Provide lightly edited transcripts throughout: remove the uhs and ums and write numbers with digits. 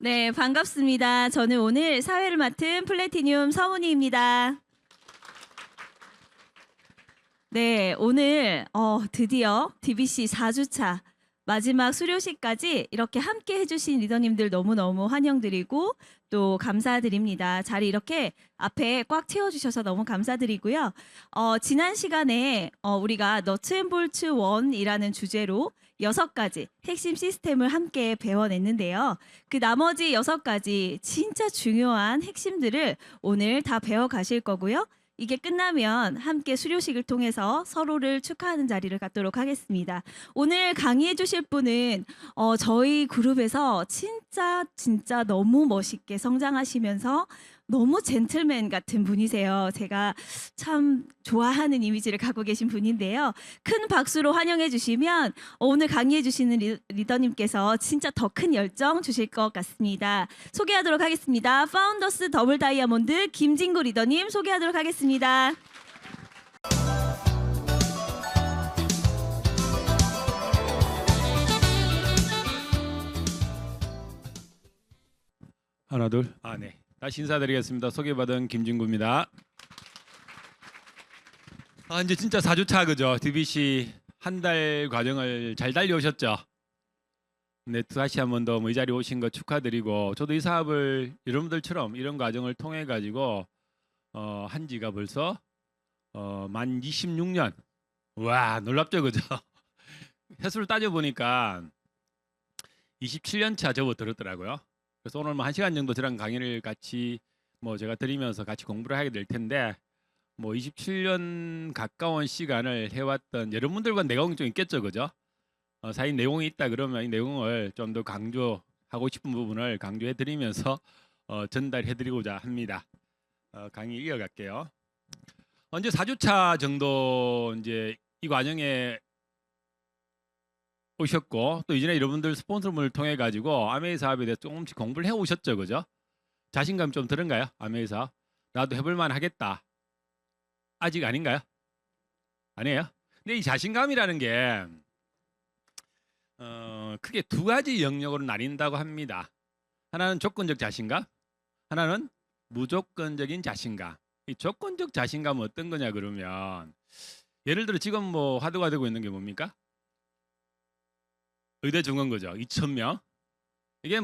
네, 반갑습니다. 저는 오늘 사회를 맡은 플래티늄 서문희입니다. 네, 오늘 드디어 DBC 4주차 마지막 수료식까지 이렇게 함께 해주신 리더님들 너무너무 환영드리고 또 감사드립니다. 자리 이렇게 앞에 꽉 채워주셔서 너무 감사드리고요. 지난 시간에 우리가 너츠앤볼츠 1이라는 주제로 6가지 핵심 시스템을 함께 배워냈는데요. 그 나머지 6가지 진짜 중요한 핵심들을 오늘 다 배워가실 거고요. 이게 끝나면 함께 수료식을 통해서 서로를 축하하는 자리를 갖도록 하겠습니다. 오늘 강의해 주실 분은 저희 그룹에서 진짜 너무 멋있게 성장하시면서 너무 젠틀맨 같은 분이세요. 제가 참 좋아하는 이미지를 갖고 계신 분인데요. 큰 박수로 환영해 주시면 오늘 강의해 주시는 리더님께서 진짜 더 큰 열정 주실 것 같습니다. 소개하도록 하겠습니다. 파운더스 더블 다이아몬드 김진구 리더님 소개하도록 하겠습니다. 하나 둘. 네. 다시 인사드리겠습니다. 소개받은 김진구입니다. 이제 진짜 4주차 그죠? DBC 한 달 과정을 잘 달려오셨죠? 네, 다시 한 번 더 이 자리에 오신 거 축하드리고 저도 이 사업을 여러분들처럼 이런 과정을 통해 가지고 한 지가 벌써 만 26년. 와, 놀랍죠 그죠? 횟수를 따져보니까 27년 차 접어들었더라고요. 그래서 오늘 뭐 1시간 정도 저랑 강의를 같이 제가 드리면서 같이 공부를 하게 될 텐데 27년 가까운 시간을 해왔던 여러분들과 내용이 좀 있겠죠, 그죠? 사실 내용이 있다 그러면 이 내용을 좀 더 강조하고 싶은 부분을 강조해 드리면서 전달해 드리고자 합니다. 강의 이어갈게요. 언제 4주차 정도 이제 이 과정에 오셨고 또 이전에 여러분들 스폰서분을 통해 가지고 아메이 사업에 대해서 조금씩 공부를 해 오셨죠, 그죠? 자신감 좀 들은가요? 아메이 사업 나도 해볼 만 하겠다. 아직 아닌가요? 아니에요? 근데 이 자신감이라는 게 크게 두 가지 영역으로 나뉜다고 합니다. 하나는 조건적 자신감, 하나는 무조건적인 자신감. 이 조건적 자신감은 어떤 거냐 그러면 예를 들어 지금 화두가 되고 있는 게 뭡니까? 의대 증원 거죠. 2,000명. 이게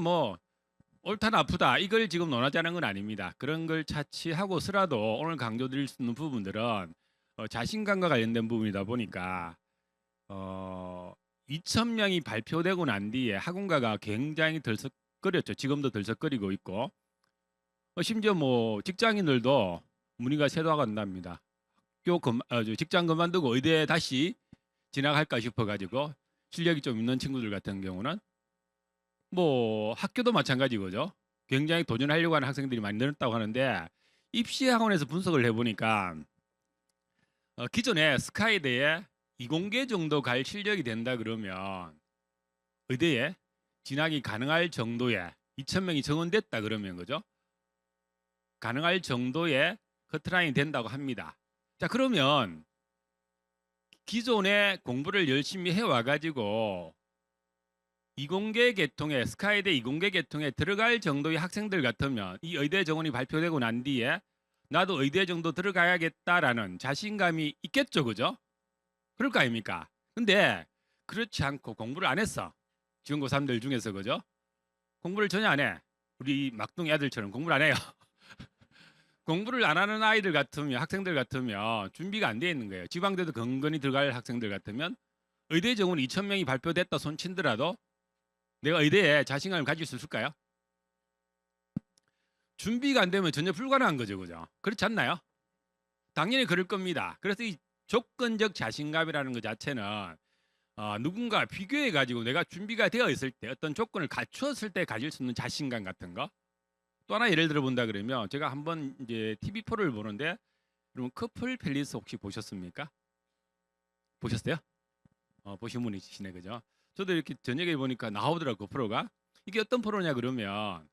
옳다 나쁘다 이걸 지금 논하자는 건 아닙니다. 그런 걸 차치하고서라도 오늘 강조드릴 수 있는 부분들은 자신감과 관련된 부분이다 보니까 2,000명이 발표되고 난 뒤에 학원가가 굉장히 덜썩거렸죠. 지금도 덜썩거리고 있고 심지어 직장인들도 문의가 쇄도하간답니다. 직장 그만두고 의대에 다시 진학할까 싶어가지고 실력이 좀 있는 친구들 같은 경우는 학교도 마찬가지거죠. 굉장히 도전하려고 하는 학생들이 많이 늘었다고 하는데 입시학원에서 분석을 해보니까 기존에 스카이대에 이공계 정도 갈 실력이 된다 그러면 의대에 진학이 가능할 정도의 2,000명이 정원됐다 그러면 그죠? 가능할 정도의 커트라인이 된다고 합니다. 자, 그러면 기존에 공부를 열심히 해와가지고 이공계 계통에 스카이대 이공계 계통에 들어갈 정도의 학생들 같으면 이 의대 정원이 발표되고 난 뒤에 나도 의대 정도 들어가야겠다라는 자신감이 있겠죠, 그죠? 그럴 거 아닙니까? 근데 그렇지 않고 공부를 안 했어. 지금 고3들 중에서 그죠? 공부를 전혀 안 해. 우리 막둥이 애들처럼 공부를 안 해요. 공부를 안 하는 아이들 같으면 학생들 같으면 준비가 안 돼 있는 거예요. 지방대도 건건히 들어갈 학생들 같으면 의대 정원 2,000명이 발표됐다 손친더라도 내가 의대에 자신감을 가질 수 있을까요? 준비가 안 되면 전혀 불가능한 거죠, 그죠? 그렇지 않나요? 당연히 그럴 겁니다. 그래서 이 조건적 자신감이라는 것 자체는 누군가 비교해 가지고 내가 준비가 되어 있을 때 어떤 조건을 갖추었을 때 가질 수 있는 자신감 같은 거. 또 하나 예를 들어 본다 그러면 제가 한번 이제 TV4를 보는데 여러분 커플 팰리스 혹시 보셨습니까? 보셨어요? 보신 분이 있으시네, 그죠? 저도 이렇게 저녁에 보니까 나오더라고 그 프로가. 이게 어떤 프로냐 그러면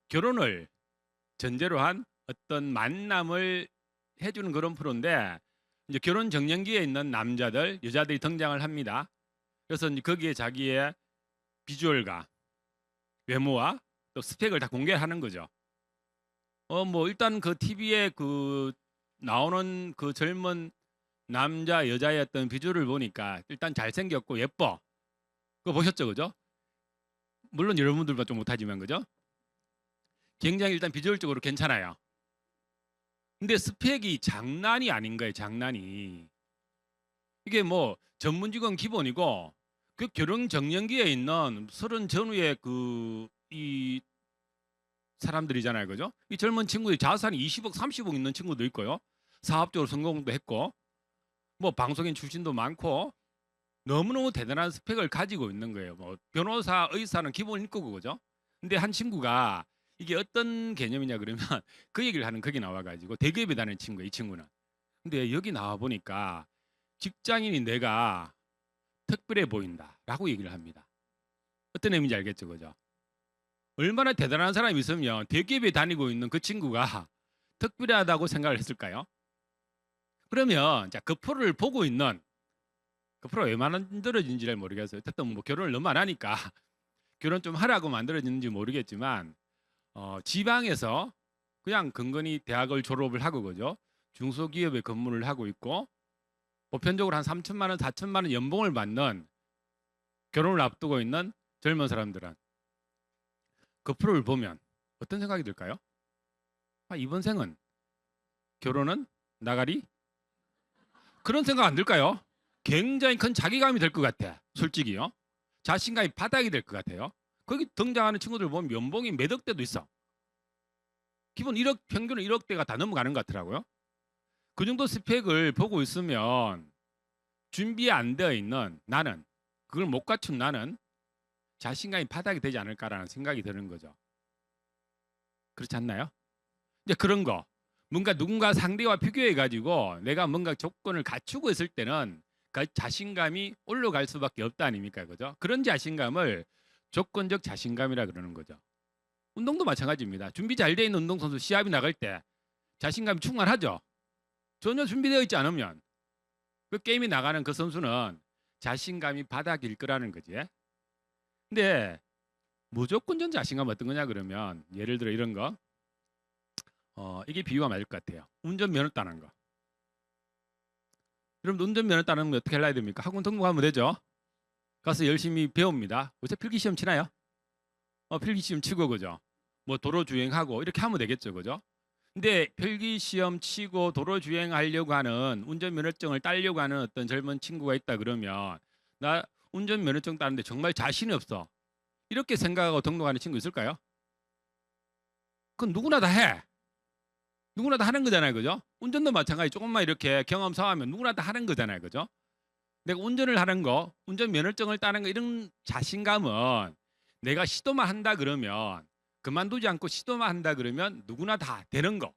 결혼을 전제로 한 어떤 만남을 해주는 그런 프로인데 이제 결혼 정년기에 있는 남자들, 여자들이 등장을 합니다. 그래서 이제 거기에 자기의 비주얼과 외모와 또 스펙을 다 공개하는 거죠. 뭐 일단 그 TV에 그 나오는 그 젊은 남자 여자의 어떤 비주얼을 보니까 일단 잘생겼고 예뻐. 그거 보셨죠, 그죠? 물론 여러분들도 좀 못하지만 그죠? 굉장히 일단 비주얼적으로 괜찮아요. 근데 스펙이 장난이 아닌 거예요, 장난이. 이게 뭐 전문직은 기본이고 그 결혼 정년기에 있는 30 전후의 그 이 사람들이잖아요, 그죠? 이 젊은 친구들이 자산이 20억, 30억 있는 친구도 있고요. 사업적으로 성공도 했고 뭐 방송인 출신도 많고 너무너무 대단한 스펙을 가지고 있는 거예요. 뭐 변호사, 의사는 기본일 거고 그죠? 근데 한 친구가 이게 어떤 개념이냐 그러면 그 얘기를 하는 거기 나와가지고 대기업에 다니는 친구예요, 이 친구는. 근데 여기 나와 보니까 직장인이 내가 특별해 보인다라고 얘기를 합니다. 어떤 의미인지 알겠죠, 그죠? 얼마나 대단한 사람이 있으면 대기업에 다니고 있는 그 친구가 특별하다고 생각을 했을까요? 그러면 자, 그 프로를 보고 있는 그 프로가 왜 만들어진지를 모르겠어요. 어쨌든 뭐 결혼을 너무 안 하니까 결혼 좀 하라고 만들어지는지 모르겠지만 지방에서 그냥 근근히 대학을 졸업을 하고 그죠? 중소기업에 근무를 하고 있고 보편적으로 한 3천만 원, 4천만 원 연봉을 받는 결혼을 앞두고 있는 젊은 사람들은 그 프로를 보면 어떤 생각이 들까요? 이번 생은 결혼은 나가리? 그런 생각 안 들까요? 굉장히 큰 자괴감이 될 것 같아. 솔직히요. 자신감이 바닥이 될 것 같아요. 거기 등장하는 친구들 보면 연봉이 몇 억대도 있어. 기본 1억, 평균은 1억대가 다 넘어가는 것 같더라고요. 그 정도 스펙을 보고 있으면 준비 안 되어 있는 나는, 그걸 못 갖춘 나는 자신감이 바닥이 되지 않을까라는 생각이 드는 거죠. 그렇지 않나요? 이제 그런 거, 뭔가 누군가 상대와 비교해 가지고 내가 뭔가 조건을 갖추고 있을 때는 그 자신감이 올라갈 수밖에 없다 아닙니까, 그죠? 그런 자신감을 조건적 자신감이라 그러는 거죠. 운동도 마찬가지입니다. 준비 잘 돼 있는 운동선수 시합이 나갈 때 자신감이 충만하죠. 전혀 준비되어 있지 않으면 그 게임이 나가는 그 선수는 자신감이 바닥일 거라는 거지. 근데 무조건적 자신감 어떤 거냐 그러면 예를 들어 이런 거. 이게 비유가 맞을 것 같아요. 운전면허 따는 거. 여러분 운전면허 따는 거 어떻게 하려야 됩니까? 학원 등록하면 되죠. 가서 열심히 배웁니다. 요새 필기시험 치나요? 필기시험 치고 그죠. 뭐 도로 주행하고 이렇게 하면 되겠죠, 그죠? 근데 필기시험 치고 도로 주행하려고 하는 운전면허증을 따려고 하는 어떤 젊은 친구가 있다 그러면 나 운전면허증 따는데 정말 자신이 없어. 이렇게 생각하고 등록하는 친구 있을까요? 그건 누구나 다 해. 누구나 다 하는 거잖아요, 그죠? 운전도 마찬가지. 조금만 이렇게 경험 쌓으면 누구나 다 하는 거잖아요, 그죠? 내가 운전을 하는 거, 운전 면허증을 따는 거 이런 자신감은 내가 시도만 한다 그러면 그만두지 않고 시도만 한다 그러면 누구나 다 되는 거.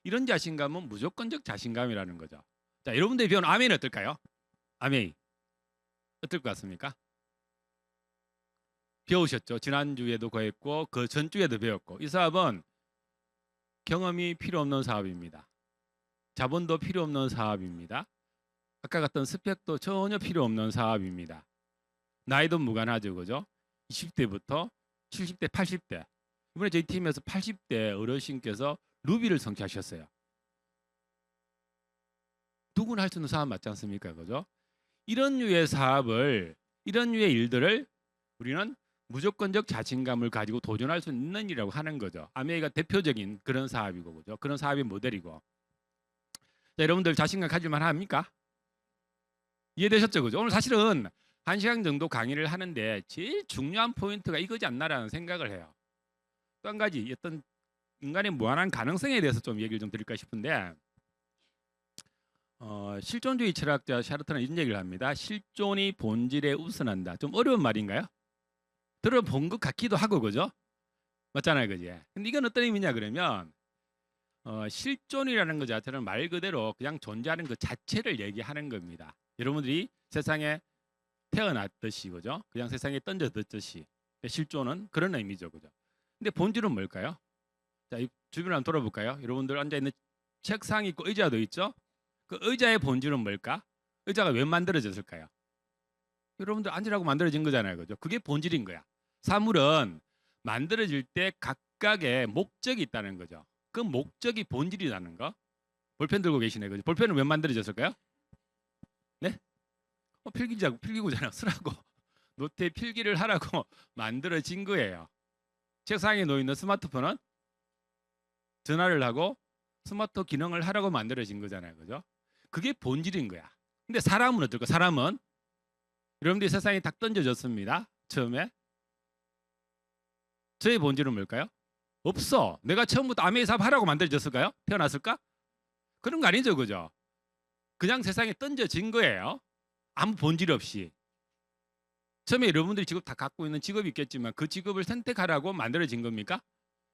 이런 자신감은 무조건적 자신감이라는 거죠. 자, 여러분들이 배운 아멘 어떨까요? 아멘. 어떨 것 같습니까? 배우셨죠? 지난주에도 그랬고 그 전주에도 배웠고 이 사업은 경험이 필요 없는 사업입니다. 자본도 필요 없는 사업입니다. 아까 같던 스펙도 전혀 필요 없는 사업입니다. 나이도 무관하죠, 그죠? 20대부터 70대, 80대. 이번에 저희 팀에서 80대 어르신께서 루비를 성취하셨어요. 누구나 할 수 있는 사업 맞지 않습니까, 그죠? 이런 류의 사업을, 이런 류의 일들을 우리는 무조건적 자신감을 가지고 도전할 수 있는 일이라고 하는 거죠. 아메이가 대표적인 그런 사업이고, 그죠? 그런 사업의 모델이고. 자, 여러분들 자신감 가질만 합니까? 이해되셨죠, 그죠? 오늘 사실은 1시간 정도 강의를 하는데 제일 중요한 포인트가 이거지 않나라는 생각을 해요. 또 한 가지 어떤 인간의 무한한 가능성에 대해서 좀 얘기를 좀 드릴까 싶은데 실존주의 철학자 샤르트는 이런 얘기를 합니다. 실존이 본질에 우선한다. 좀 어려운 말인가요? 들어본 것 같기도 하고 그죠? 맞잖아요, 그지? 근데 이건 어떤 의미냐 그러면 실존이라는 것 자체는 말 그대로 그냥 존재하는 것 자체를 얘기하는 겁니다. 여러분들이 세상에 태어났듯이 그죠? 그냥 세상에 던져졌듯이 실존은 그런 의미죠, 그죠? 근데 본질은 뭘까요? 자, 이 주변을 한번 돌아볼까요? 여러분들 앉아 있는 책상이 있고 의자도 있죠? 그 의자의 본질은 뭘까? 의자가 왜 만들어졌을까요? 여러분들 앉으라고 만들어진 거잖아요, 그죠? 그게 본질인 거야. 사물은 만들어질 때 각각의 목적이 있다는 거죠. 그 목적이 본질이라는 거. 볼펜 들고 계시네. 그죠? 볼펜은 왜 만들어졌을까요? 네? 필기구잖아. 쓰라고. 노트에 필기를 하라고 만들어진 거예요. 책상에 놓여 있는 스마트폰은 전화를 하고 스마트 기능을 하라고 만들어진 거잖아요. 그죠? 그게 본질인 거야. 근데 사람은 어떨까? 사람은 여러분들이 세상에 딱 던져졌습니다. 처음에. 저의 본질은 뭘까요? 없어. 내가 처음부터 아메이 사업 하라고 만들어졌을까요? 태어났을까? 그런 거 아니죠. 그죠? 그냥 세상에 던져진 거예요. 아무 본질 없이. 처음에 여러분들이 직업 다 갖고 있는 직업이 있겠지만 그 직업을 선택하라고 만들어진 겁니까?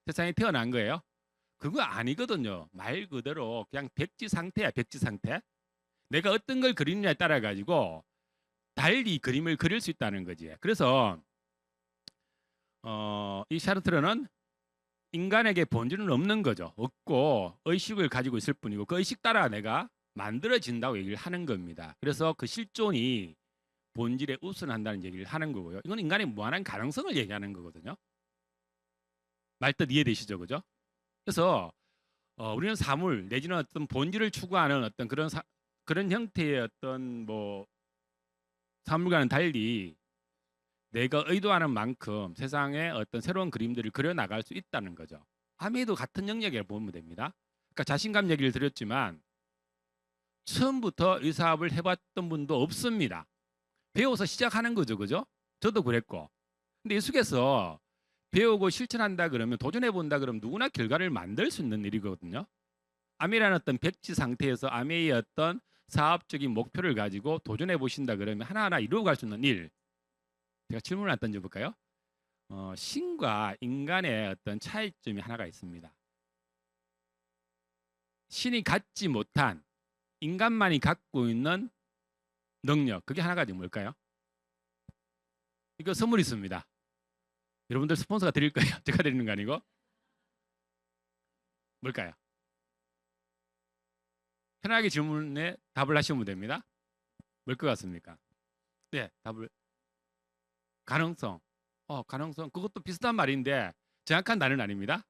세상에 태어난 거예요? 그거 아니거든요. 말 그대로 그냥 백지 상태야. 백지 상태. 내가 어떤 걸 그리느냐에 따라 가지고 달리 그림을 그릴 수 있다는 거지. 그래서 이 샤르트르는 인간에게 본질은 없는 거죠. 없고 의식을 가지고 있을 뿐이고 그 의식 따라 내가 만들어진다고 얘기를 하는 겁니다. 그래서 그 실존이 본질에 우선한다는 얘기를 하는 거고요. 이건 인간의 무한한 가능성을 얘기하는 거거든요. 말뜻 이해되시죠, 그죠? 그래서 우리는 사물 내지는 어떤 본질을 추구하는 어떤 그런 형태의 어떤 뭐 사물과는 달리 내가 의도하는 만큼 세상에 어떤 새로운 그림들을 그려 나갈 수 있다는 거죠. 아메도 같은 영역이라고 보면 됩니다. 그러니까 자신감 얘기를 드렸지만 처음부터 이 사업을 해봤던 분도 없습니다. 배워서 시작하는 거죠, 그죠? 저도 그랬고. 근데 이 속에서 배우고 실천한다 그러면 도전해 본다 그러면 누구나 결과를 만들 수 있는 일이거든요. 아메라는 어떤 백지 상태에서 아메의 어떤 사업적인 목표를 가지고 도전해 보신다 그러면 하나하나 이루어갈 수 있는 일. 제가 질문을 하나 던져볼까요? 신과 인간의 어떤 차이점이 하나가 있습니다. 신이 갖지 못한 인간만이 갖고 있는 능력, 그게 하나가 뭘까요? 이거 선물 있습니다. 여러분들 스폰서가 드릴 거예요. 제가 드리는 거 아니고. 뭘까요? 편하게 질문에 답을 하시면 됩니다. 뭘 것 같습니까? 네, 답을. 가능성. 가능성. 그것도 비슷한 말인데 정확한 단어는 아닙니다.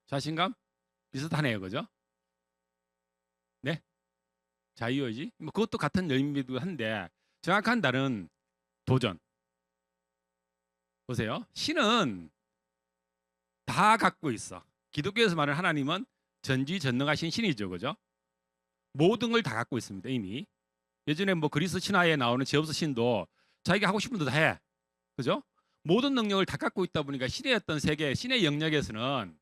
자신감? 비슷하네요. 그죠? 네? 자유의지? 뭐 그것도 같은 의미도 한데 정확한 단어는 도전. 보세요. 신은 다 갖고 있어. 기독교에서 말하는 하나님은 전지전능하신 신이죠. 그죠? 모든 걸 다 갖고 있습니다. 이미. 예전에 뭐 그리스 신화에 나오는 제우스 신도 자기가 하고 싶은 대로 다 해. 그죠? 모든 능력을 다 갖고 있다 보니까 신의 어떤 세계, 신의 영역에서는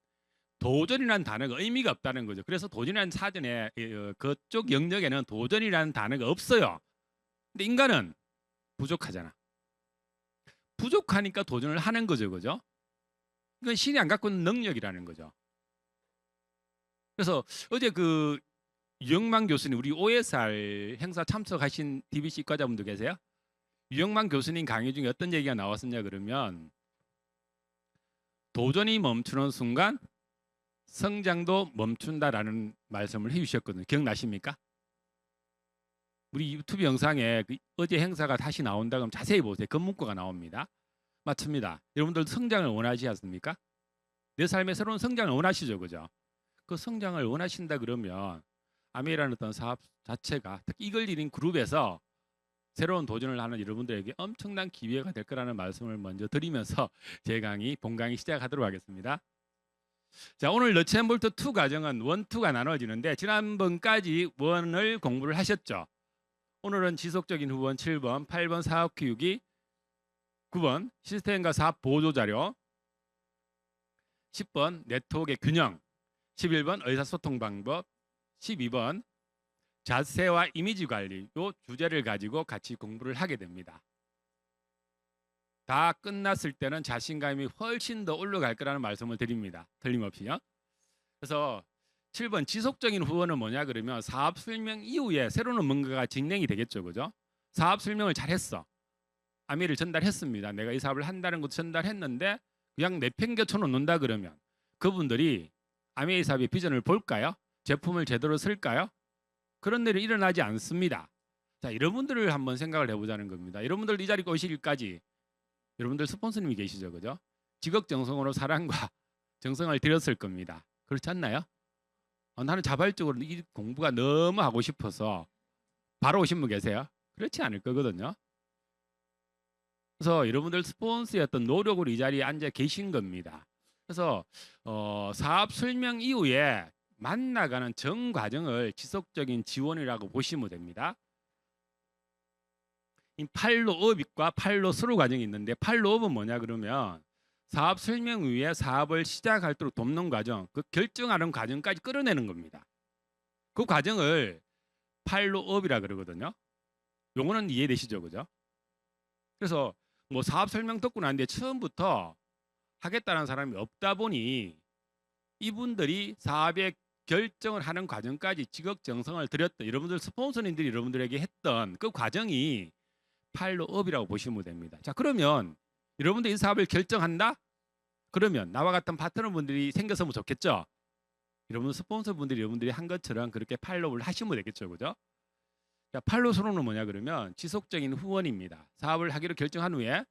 도전이라는 단어가 의미가 없다는 거죠. 그래서 도전이라는 사전에 그쪽 영역에는 도전이라는 단어가 없어요. 근데 인간은 부족하잖아. 부족하니까 도전을 하는 거죠. 그죠? 이건 신이 안 갖고 있는 능력이라는 거죠. 그래서 어제 그 유영만 교수님, 우리 OSR 행사 참석하신 DBC 과자분들 계세요? 유영만 교수님 강의 중에 어떤 얘기가 나왔었냐 그러면 도전이 멈추는 순간 성장도 멈춘다라는 말씀을 해주셨거든요. 기억나십니까? 우리 유튜브 영상에 어제 행사가 다시 나온다 그러면 자세히 보세요. 그 문구가 나옵니다. 맞습니다. 여러분들 성장을 원하지 않습니까? 내 삶의 새로운 성장을 원하시죠, 그죠? 그 성장을 원하신다 그러면 아메이라는 어떤 사업 자체가 특히 이걸 이룬 그룹에서 새로운 도전을 하는 여러분들에게 엄청난 기회가 될 거라는 말씀을 먼저 드리면서 제 강의, 본 강의 시작하도록 하겠습니다. 자, 오늘 너츠앤볼트 2 과정은 1, 2가 나눠지는데 지난번까지 1을 공부를 하셨죠. 오늘은 지속적인 후원 7번, 8번 사업교육이 9번 시스템과 사업 보조 자료, 10번 네트워크의 균형, 11번 의사소통 방법, 12번 자세와 이미지 관리 요 주제를 가지고 같이 공부를 하게 됩니다. 다 끝났을 때는 자신감이 훨씬 더 올라갈 거라는 말씀을 드립니다. 틀림없이요. 그래서 7번 지속적인 후원은 뭐냐 그러면 사업 설명 이후에 새로운 뭔가가 진행이 되겠죠. 그죠? 사업 설명을 잘했어. 아미를 전달했습니다. 내가 이 사업을 한다는 것도 전달했는데 그냥 내팽개쳐 놓는다 그러면 그분들이 아미의 사업의 비전을 볼까요? 제품을 제대로 쓸까요? 그런 일이 일어나지 않습니다. 자, 여러분들을 한번 생각을 해보자는 겁니다. 여러분들 이 자리에 오시기까지 여러분들 스폰서님이 계시죠, 그죠? 지극정성으로 사랑과 정성을 들였을 겁니다. 그렇지 않나요? 나는 자발적으로 이 공부가 너무 하고 싶어서 바로 오신 분 계세요? 그렇지 않을 거거든요. 그래서 여러분들 스폰서의 어떤 노력으로 이 자리에 앉아 계신 겁니다. 그래서 사업 설명 이후에 만나가는 전 과정을 지속적인 지원이라고 보시면 됩니다. 이 팔로업과 팔로스루 과정이 있는데, 팔로업은 뭐냐 그러면 사업 설명 이후에 사업을 시작할 도록 돕는 과정, 그 결정하는 과정까지 끌어내는 겁니다. 그 과정을 팔로업이라 그러거든요. 요거는 이해되시죠, 그죠? 그래서 뭐 사업 설명 듣고 나는데 처음부터 하겠다는 사람이 없다 보니 이분들이 사업의 결정을 하는 과정까지 지극정성을 들였던, 여러분들 스폰서님들이 여러분들에게 했던 그 과정이 팔로업이라고 보시면 됩니다. 자, 그러면 여러분들 이 사업을 결정한다? 그러면 나와 같은 파트너분들이 생겼으면 좋겠죠? 여러분 스폰서분들이 여러분들이 한 것처럼 그렇게 팔로우를 하시면 되겠죠, 그죠? 자, 팔로우로는 뭐냐 그러면 지속적인 후원입니다. 사업을 하기로 결정한 후에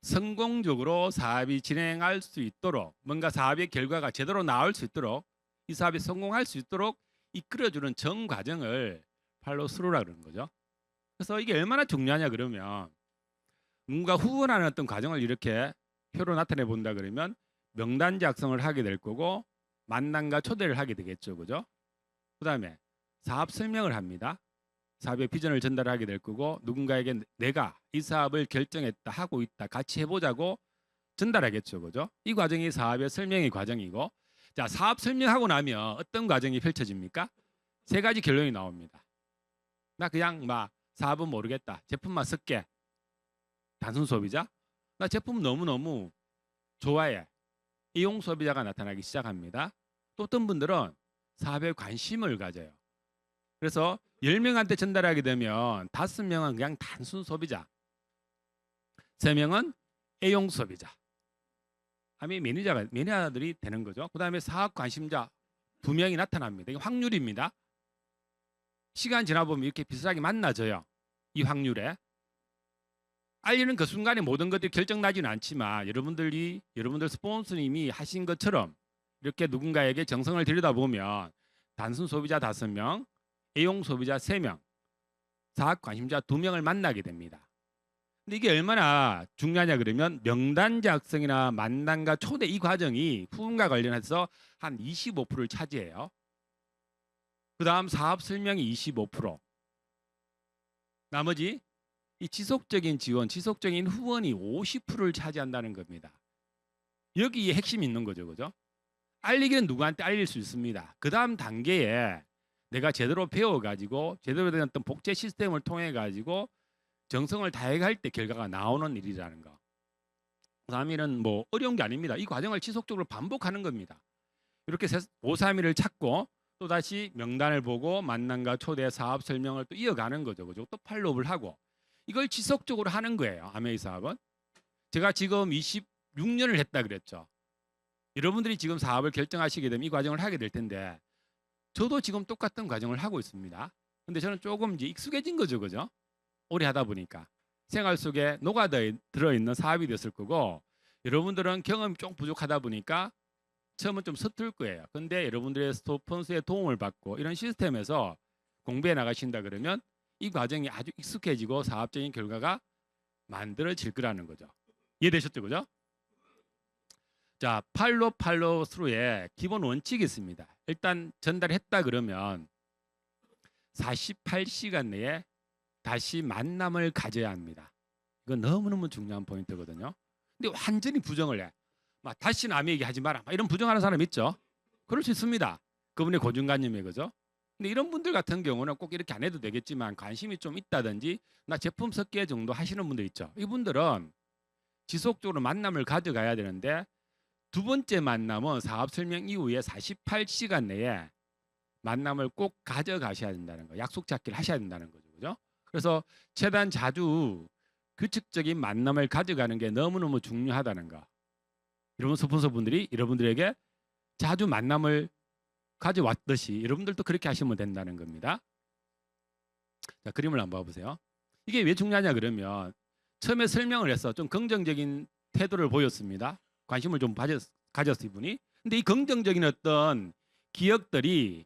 성공적으로 사업이 진행할 수 있도록, 뭔가 사업의 결과가 제대로 나올 수 있도록, 이 사업이 성공할 수 있도록 이끌어주는 전 과정을 팔로우스루라 그러는 거죠. 그래서 이게 얼마나 중요하냐 그러면, 누군가 후원하는 어떤 과정을 이렇게 표로 나타내 본다 그러면 명단 작성을 하게 될 거고, 만남과 초대를 하게 되겠죠, 그죠? 그다음에 사업 설명을 합니다. 사업의 비전을 전달하게 될 거고, 누군가에게 내가 이 사업을 결정했다, 하고 있다, 같이 해보자고 전달하겠죠, 그죠? 이 과정이 사업의 설명의 과정이고, 자, 사업 설명하고 나면 어떤 과정이 펼쳐집니까? 세 가지 결론이 나옵니다. 나 그냥 막 사업은 모르겠다, 제품만 쓸게, 단순 소비자. 나 제품 너무너무 좋아해, 이용 소비자가 나타나기 시작합니다. 또 어떤 분들은 사업에 관심을 가져요. 그래서 10명한테 전달하게 되면 5명은 그냥 단순 소비자, 3명은 애용 소비자, 아니 매니저들이 되는 거죠. 그 다음에 사업 관심자 2명이 나타납니다. 이게 확률입니다. 시간 지나보면 이렇게 비슷하게 만나져요. 이 확률에 알리는 그 순간에 모든 것들이 결정나지는 않지만, 여러분들 스폰서님이 하신 것처럼 이렇게 누군가에게 정성을 들이다 보면 단순 소비자 5명, 애용 소비자 3명, 사업 관심자 2명을 만나게 됩니다. 근데 이게 얼마나 중요하냐 그러면, 명단 작성이나 만남과 초대 이 과정이 후원과 관련해서 한 25%를 차지해요. 그 다음 사업 설명이 25%, 나머지 이 지속적인 지원, 지속적인 후원이 50%를 차지한다는 겁니다. 여기에 핵심이 있는 거죠, 그죠? 알리기는 누구한테 알릴 수 있습니다. 그 다음 단계에 내가 제대로 배워가지고 제대로 된 어떤 복제 시스템을 통해 가지고 정성을 다해갈 때 결과가 나오는 일이라는 거. 그 다음에는 뭐 어려운 게 아닙니다. 이 과정을 지속적으로 반복하는 겁니다. 이렇게 531을 찾고 또 다시 명단을 보고 만남과 초대 사업 설명을 또 이어가는 거죠, 그죠? 또 팔로우를 하고, 이걸 지속적으로 하는 거예요. 아메이 사업은. 제가 지금 26년을 했다 그랬죠. 여러분들이 지금 사업을 결정하시게 되면 이 과정을 하게 될 텐데, 저도 지금 똑같은 과정을 하고 있습니다. 근데 저는 조금 이제 익숙해진 거죠, 그죠? 오래 하다 보니까 생활 속에 녹아들어 있는 사업이 됐을 거고, 여러분들은 경험이 좀 부족하다 보니까 처음은 좀 서툴 거예요. 근데 여러분들의 스폰서의 도움을 받고 이런 시스템에서 공부해 나가신다 그러면 이 과정이 아주 익숙해지고 사업적인 결과가 만들어질 거라는 거죠. 이해되셨죠, 그죠? 자, 팔로우스루의 기본 원칙이 있습니다. 일단 전달했다 그러면 48시간 내에 다시 만남을 가져야 합니다. 이건 너무너무 중요한 포인트거든요. 근데 완전히 부정을 해. 막 다시 남의 얘기하지 마라, 막 이런 부정하는 사람 있죠. 그럴 수 있습니다. 그분의 고정관념이, 그죠? 근데 이런 분들 같은 경우는 꼭 이렇게 안 해도 되겠지만 관심이 좀 있다든지 나 제품 섞기 정도 하시는 분들 있죠. 이분들은 지속적으로 만남을 가져가야 되는데, 두 번째 만남은 사업 설명 이후에 48시간 내에 만남을 꼭 가져가셔야 된다는 거, 약속 잡기를 하셔야 된다는 거죠, 그죠? 그래서 최대한 자주 규칙적인 만남을 가져가는 게 너무너무 중요하다는 거. 여러분 스폰서분들이 여러분들에게 자주 만남을 가져왔듯이 여러분들도 그렇게 하시면 된다는 겁니다. 자, 그림을 한번 봐보세요. 이게 왜 중요하냐 그러면, 처음에 설명을 해서 좀 긍정적인 태도를 보였습니다. 관심을 좀 가졌어 이분이. 근데 이 긍정적인 어떤 기억들이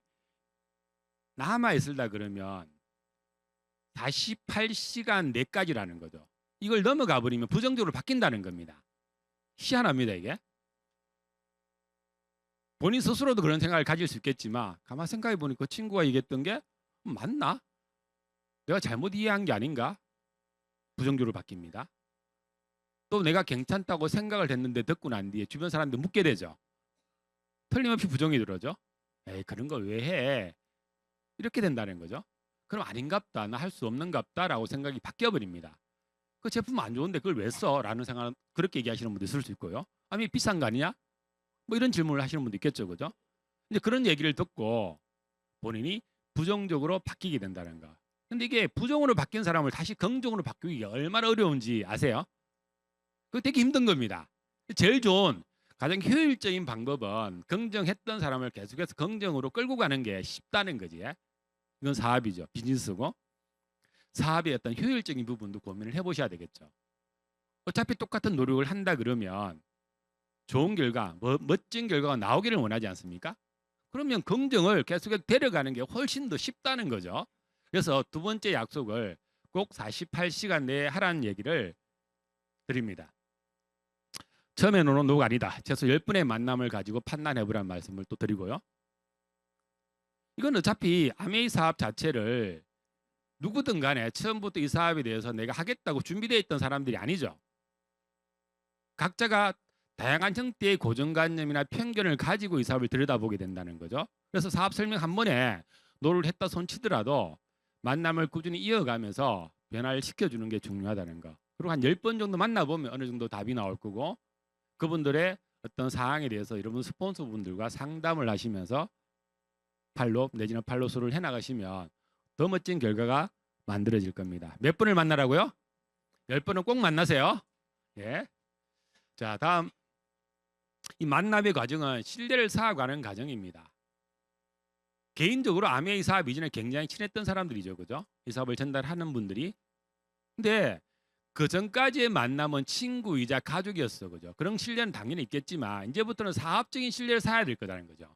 남아 있을다 그러면 48시간 내까지라는 거죠. 이걸 넘어가 버리면 부정적으로 바뀐다는 겁니다. 희한합니다 이게. 본인 스스로도 그런 생각을 가질 수 있겠지만 가만 생각해 보니까 그 친구가 얘기했던 게 맞나? 내가 잘못 이해한 게 아닌가? 부정적으로 바뀝니다. 또 내가 괜찮다고 생각을 했는데 듣고 난 뒤에 주변 사람들 묻게 되죠. 틀림없이 부정이 들어죠. 에이 그런 걸 왜 해? 이렇게 된다는 거죠. 그럼 아닌갑다. 나 할 수 없는갑다라고 생각이 바뀌어 버립니다. 그 제품 안 좋은데 그걸 왜 써? 라는 생각 그렇게 얘기하시는 분도 있을 수 있고요. 아니 비싼 거 아니냐? 뭐 이런 질문을 하시는 분도 있겠죠. 그죠? 이제 그런 얘기를 듣고 본인이 부정적으로 바뀌게 된다는 거. 근데 이게 부정으로 바뀐 사람을 다시 긍정으로 바꾸기가 얼마나 어려운지 아세요? 그거 되게 힘든 겁니다. 제일 좋은 가장 효율적인 방법은 긍정했던 사람을 계속해서 긍정으로 끌고 가는 게 쉽다는 거지. 이건 사업이죠. 비즈니스고. 사업의 어떤 효율적인 부분도 고민을 해보셔야 되겠죠. 어차피 똑같은 노력을 한다 그러면 좋은 결과, 멋진 결과가 나오기를 원하지 않습니까? 그러면 긍정을 계속해서 데려가는 게 훨씬 더 쉽다는 거죠. 그래서 두 번째 약속을 꼭 48시간 내에 하라는 얘기를 드립니다. 처음에는 노가 아니다. 최소 10분의 만남을 가지고 판단해보라는 말씀을 또 드리고요. 이건 어차피 아메이 사업 자체를 누구든 간에 처음부터 이 사업에 대해서 내가 하겠다고 준비되어 있던 사람들이 아니죠. 각자가 다양한 형태의 고정관념이나 편견을 가지고 이 사업을 들여다보게 된다는 거죠. 그래서 사업 설명 한 번에 노를 했다 손치더라도 만남을 꾸준히 이어가면서 변화를 시켜주는 게 중요하다는 거. 그리고 한 10번 정도 만나보면 어느 정도 답이 나올 거고 그분들의 어떤 사항에 대해서 여러분 스폰서분들과 상담을 하시면서 팔로 내지는 팔로스를 해나가시면 더 멋진 결과가 만들어질 겁니다. 몇 번을 만나라고요? 10번은 꼭 만나세요. 예. 자, 다음 이 만남의 과정은 신뢰를 쌓아가는 과정입니다. 개인적으로 아메이 사업 이전에 굉장히 친했던 사람들이죠. 그죠? 이 사업을 전달하는 분들이. 근데 그 전까지의 만남은 친구이자 가족이었어. 그죠? 그런 신뢰는 당연히 있겠지만 이제부터는 사업적인 신뢰를 쌓아야 될 거라는 거죠.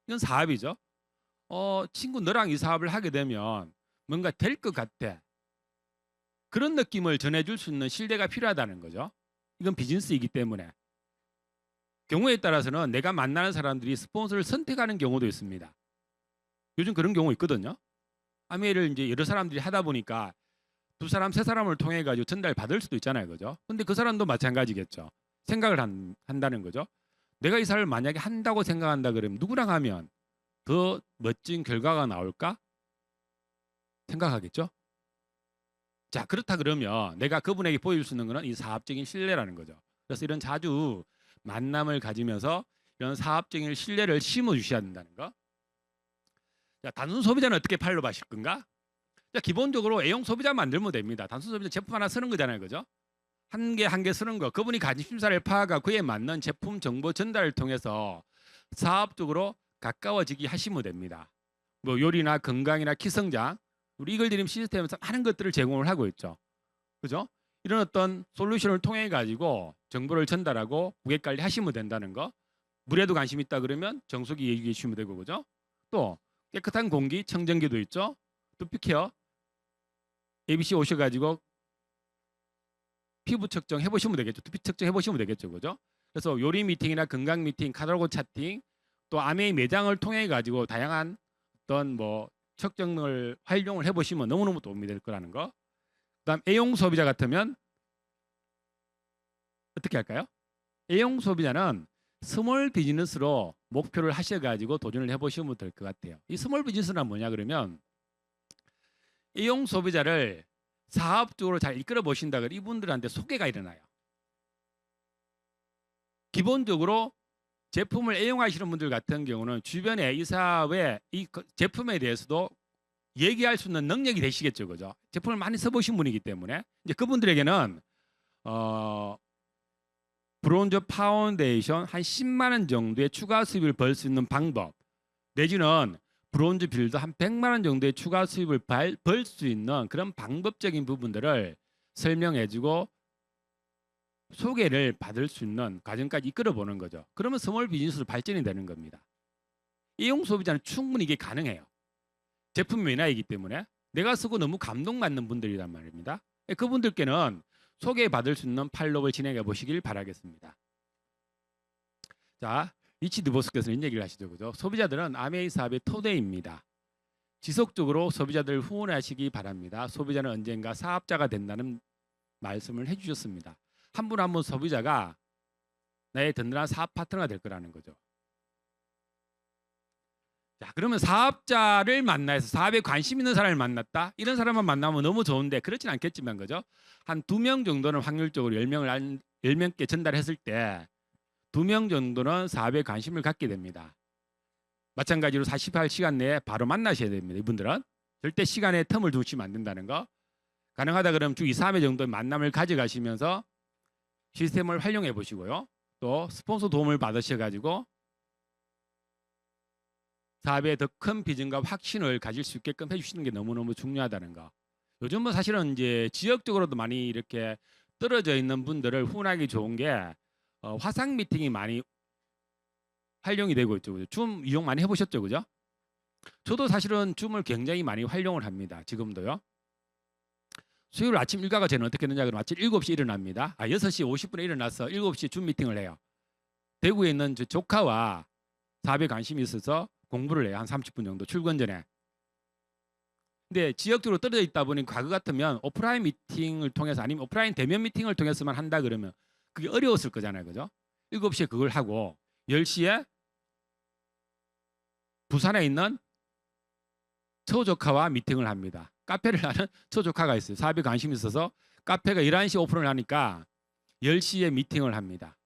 이건 사업이죠. 친구 너랑 이 사업을 하게 되면 뭔가 될 것 같아. 그런 느낌을 전해줄 수 있는 신뢰가 필요하다는 거죠. 이건 비즈니스이기 때문에. 경우에 따라서는 내가 만나는 사람들이 스폰서를 선택하는 경우도 있습니다. 요즘 그런 경우 있거든요. 아메이를 이제 여러 사람들이 하다 보니까 두 사람, 세 사람을 통해 가지고 전달 받을 수도 있잖아요, 그죠? 근데 그 사람도 마찬가지겠죠. 생각을 한다는 거죠. 내가 이 사업을 만약에 한다고 생각한다 그러면 누구랑 하면 더 멋진 결과가 나올까 생각하겠죠. 자, 그렇다 그러면 내가 그분에게 보일 수 있는 것은 이 사업적인 신뢰라는 거죠. 그래서 이런 자주 만남을 가지면서 이런 사업적인 신뢰를 심어 주셔야 된다는 거. 자, 단순 소비자는 어떻게 팔로 마실 건가? 자, 기본적으로 A형 소비자 만들면 됩니다. 단순 소비자 제품 하나 쓰는 거잖아요, 그죠? 한 개 쓰는 거. 그분이 관심사를 파악하고 그에 맞는 제품 정보 전달을 통해서 사업적으로 가까워지기 하시면 됩니다. 뭐 요리나 건강이나 키성장, 우리 이글드림 시스템에서 많은 것들을 제공을 하고 있죠. 그죠? 이런 어떤 솔루션을 통해 가지고 정보를 전달하고 고객 관리 하시면 된다는 거. 물에도 관심 있다 그러면 정수기 얘기해 주시면 되고, 그죠? 또 깨끗한 공기, 청정기도 있죠. 두피케어, ABC 오셔가지고 피부 측정 해보시면 되겠죠. 두피 측정 해보시면 되겠죠, 그죠? 그래서 요리 미팅이나 건강 미팅, 카탈로그 차팅, 또 아메이 매장을 통해 가지고 다양한 어떤 뭐 측정을 활용을 해보시면 너무너무 도움이 될 거라는 거. 그다음 A형 소비자 같으면 어떻게 할까요? A형 소비자는 스몰 비즈니스로 목표를 하셔가지고 도전을 해보시면 될 것 같아요. 이 스몰 비즈니스는 뭐냐 그러면 A형 소비자를 사업적으로 잘 이끌어 보신다 그러면 이분들한테 소개가 일어나요. 기본적으로 제품을 애용하시는 분들 같은 경우는 주변에 이 사업의 이 제품에 대해서도 얘기할 수 있는 능력이 되시겠죠, 그죠? 제품을 많이 써보신 분이기 때문에 이제 그분들에게는 브론즈 파운데이션 한 10만 원 정도의 추가 수입을 벌 수 있는 방법 내지는 브론즈 빌더 한 100만 원 정도의 추가 수입을 벌 수 있는 그런 방법적인 부분들을 설명해주고 소개를 받을 수 있는 과정까지 이끌어 보는 거죠. 그러면 스몰 비즈니스로 발전이 되는 겁니다. 이용 소비자는 충분히 이게 가능해요. 제품 매니아이기 때문에 내가 쓰고 너무 감동받는 분들이란 말입니다. 그분들께는 소개받을 수 있는 팔로우를 진행해 보시길 바라겠습니다. 자, 리치드 보스께서는 이런 얘기를 하시죠. 그죠? 소비자들은 아메이 사업의 토대입니다. 지속적으로 소비자들을 후원하시기 바랍니다. 소비자는 언젠가 사업자가 된다는 말씀을 해주셨습니다. 한 분 한 분 소비자가 나의 든든한 사업 파트너가 될 거라는 거죠. 자, 그러면 사업자를 만나서 사업에 관심 있는 사람을 만났다. 이런 사람만 만나면 너무 좋은데 그렇진 않겠지만 그죠? 한 2명 정도는 확률적으로 10명께 전달했을 때 2명 정도는 사업에 관심을 갖게 됩니다. 마찬가지로 48시간 내에 바로 만나셔야 됩니다. 이분들은 절대 시간에 텀을 두시면 안 된다는 거. 가능하다 그러면 주 2, 3회 정도의 만남을 가져가시면서 시스템을 활용해 보시고요. 또 스폰서 도움을 받으셔가지고 사업에 더 큰 비전과 확신을 가질 수 있게끔 해주시는 게 너무너무 중요하다는 거. 요즘은 사실은 이제 지역적으로도 많이 이렇게 떨어져 있는 분들을 후원하기 좋은 게 화상 미팅이 많이 활용이 되고 있죠. 그죠? 줌 이용 많이 해보셨죠, 그죠? 저도 사실은 줌을 굉장히 많이 활용을 합니다. 지금도요. 수요일 아침 일과가 저는 어떻게 했느냐 그러면 아침 7시 일어납니다. 6시 50분에 일어나서 7시에 줌 미팅을 해요. 대구에 있는 저 조카와 사업에 관심이 있어서 공부를 해요. 한 30분 정도 출근 전에. 근데 지역적으로 떨어져 있다 보니 과거 같으면 오프라인 미팅을 통해서 아니면 오프라인 대면 미팅을 통해서만 한다 그러면 그게 어려웠을 거잖아요. 그죠? 7시에 그걸 하고 10시에 부산에 있는 처조카와 미팅을 합니다. 카페를 하는 처조카가 있어요. 사업에 관심이 있어서 카페가 11시 오픈을 하니까 10시에 미팅을 합니다.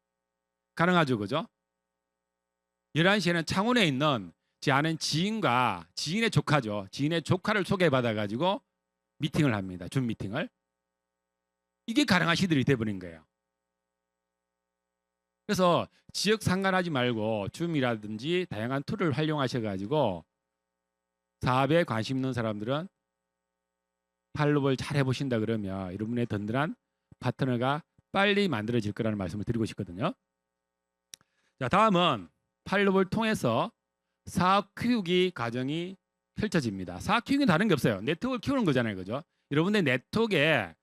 가능하죠. 그죠? 11시에는 창원에 있는 제 아는 지인과 지인의 조카죠. 지인의 조카를 소개받아가지고 미팅을 합니다. 줌 미팅을. 이게 가능한 시들이 돼버린 거예요. 그래서 지역 상관하지 말고 줌이라든지 다양한 툴을 활용하셔가지고 사업에 관심 있는 사람들은 팔로우를 잘 해보신다 그러면 여러분의 든든한 파트너가 빨리 만들어질 거라는 말씀을 드리고 싶거든요. 자, 다음은 팔로우를 통해서 사업 키우기 과정이 펼쳐집니다. 사업 키우기는 다른 게 없어요. 네트워크를 키우는 거잖아요. 그죠? 여러분의 네트워크에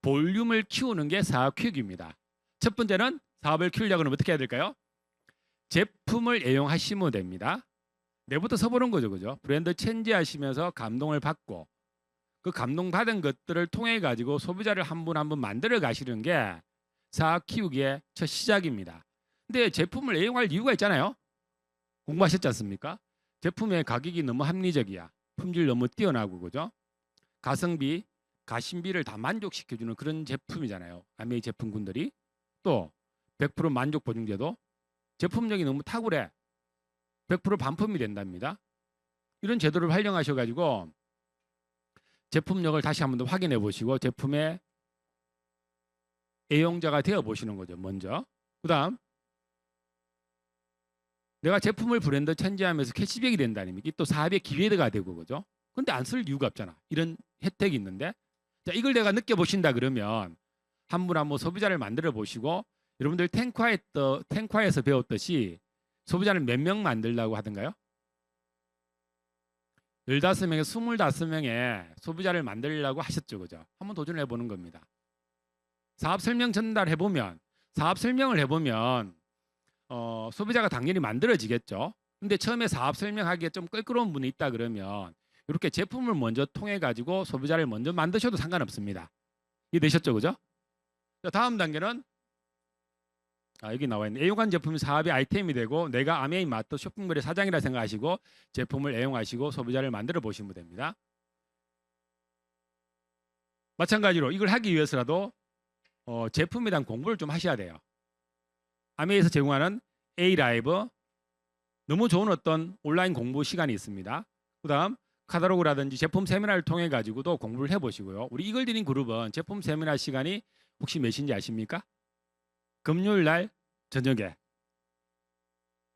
볼륨을 키우는 게 사업 키우기입니다. 첫 번째는 사업을 키우려고 하면 어떻게 해야 될까요? 제품을 애용하시면 됩니다. 내부터 서보는 거죠. 그죠? 브랜드 체인지하시면서 감동을 받고 그 감동받은 것들을 통해 가지고 소비자를 한 분 한 분 만들어 가시는 게 사업 키우기의 첫 시작입니다. 근데 제품을 애용할 이유가 있잖아요. 공부하셨지 않습니까? 제품의 가격이 너무 합리적이야. 품질 너무 뛰어나고 그죠? 가성비, 가심비를 다 만족시켜주는 그런 제품이잖아요. 아메이 제품군들이. 또 100% 만족 보증제도 제품력이 너무 탁월해. 100% 반품이 된답니다. 이런 제도를 활용하셔가지고 제품력을 다시 한 번 더 확인해 보시고 제품의 애용자가 되어 보시는 거죠. 먼저. 그 다음 내가 제품을 브랜드 체인지하면서 캐시백이 된다니 이게 또 사업의 기회가 되고 그죠? 근데 안 쓸 이유가 없잖아. 이런 혜택이 있는데 자 이걸 내가 느껴보신다 그러면 한 분 한 분 소비자를 만들어 보시고 여러분들 탱콰에서 배웠듯이 소비자를 몇 명 만들려고 하던가요? 15명에서 25명의 소비자를 만들려고 하셨죠. 그죠? 한번 도전을 해보는 겁니다. 사업 설명 전달해보면 사업 설명을 해보면 소비자가 당연히 만들어지겠죠. 근데 처음에 사업 설명하기에 좀 껄끄러운 분이 있다 그러면 이렇게 제품을 먼저 통해 가지고 소비자를 먼저 만드셔도 상관없습니다. 이해되셨죠? 그죠? 자, 다음 단계는 여기 나와 있는 애용한 제품이 사업의 아이템이 되고 내가 아메이 마트 쇼핑몰의 사장이라 생각하시고 제품을 애용하시고 소비자를 만들어 보시면 됩니다. 마찬가지로 이걸 하기 위해서라도 제품에 대한 공부를 좀 하셔야 돼요. 아메이에서 제공하는 A-라이브 너무 좋은 어떤 온라인 공부 시간이 있습니다. 그 다음 카탈로그라든지 제품 세미나를 통해 가지고도 공부를 해보시고요. 우리 이글드림 그룹은 제품 세미나 시간이 혹시 몇인지 아십니까? 금요일 날 저녁에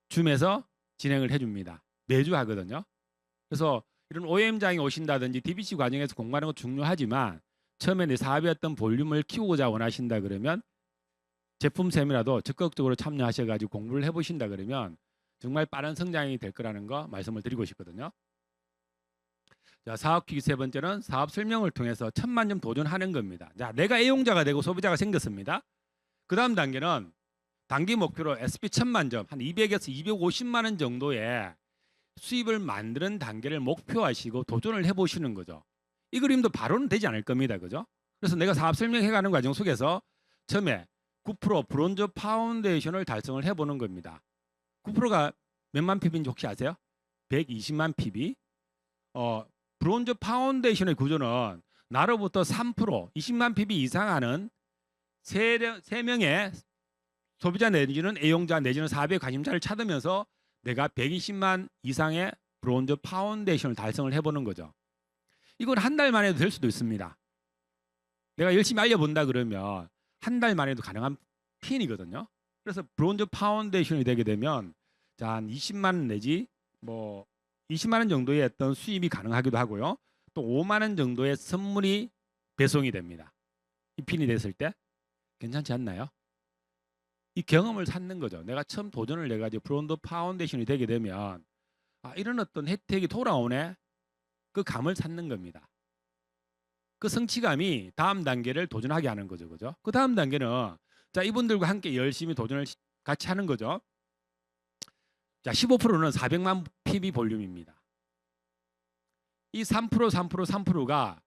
줌에서 진행을 해줍니다. 매주 하거든요. 그래서 이런 OM장이 오신다든지 DBC 과정에서 공부하는 거 중요하지만 처음에 내 사업의 어떤 볼륨을 키우고자 원하신다 그러면 제품 세미나도 적극적으로 참여하셔가지고 공부를 해보신다 그러면 정말 빠른 성장이 될 거라는 거 말씀을 드리고 싶거든요. 자, 사업 퀴즈 세 번째는 사업 설명을 통해서 1000만 점 도전하는 겁니다. 자, 내가 애용자가 되고 소비자가 생겼습니다. 그 다음 단계는 단기 목표로 SP 1000만 점, 한 200에서 250만 원 정도의 수입을 만드는 단계를 목표하시고 도전을 해보시는 거죠. 이 그림도 바로는 되지 않을 겁니다. 그죠? 그래서 내가 사업 설명해가는 과정 속에서 처음에 9% 브론즈 파운데이션을 달성을 해보는 겁니다. 9%가 몇만 PB인지 혹시 아세요? 120만 PB. 브론즈 파운데이션의 구조는 나로부터 3%, 20만 PB 이상 하는 3명의 소비자 내지는 애용자 내지는 사업에 관심자를 찾으면서 내가 120만 이상의 브론즈 파운데이션을 달성을 해보는 거죠. 이건 한 달 만에도 될 수도 있습니다. 내가 열심히 알려본다 그러면 한 달 만에도 가능한 핀이거든요. 그래서 브론즈 파운데이션이 되게 되면 자, 한 20만 원 내지 뭐 20만 원 정도의 어떤 수입이 가능하기도 하고요. 또 5만 원 정도의 선물이 배송이 됩니다. 이 핀이 됐을 때 괜찮지 않나요? 이 경험을 찾는 거죠. 내가 처음 도전을 해가지고 브론즈 파운데이션이 되게 되면 이런 어떤 혜택이 돌아오네. 그 감을 찾는 겁니다. 그 성취감이 다음 단계를 도전하게 하는 거죠. 그죠? 그 다음 단계는 자, 이분들과 함께 열심히 도전을 같이 하는 거죠. 자, 15%는 400만 PB 볼륨입니다. 이 3%, 3%가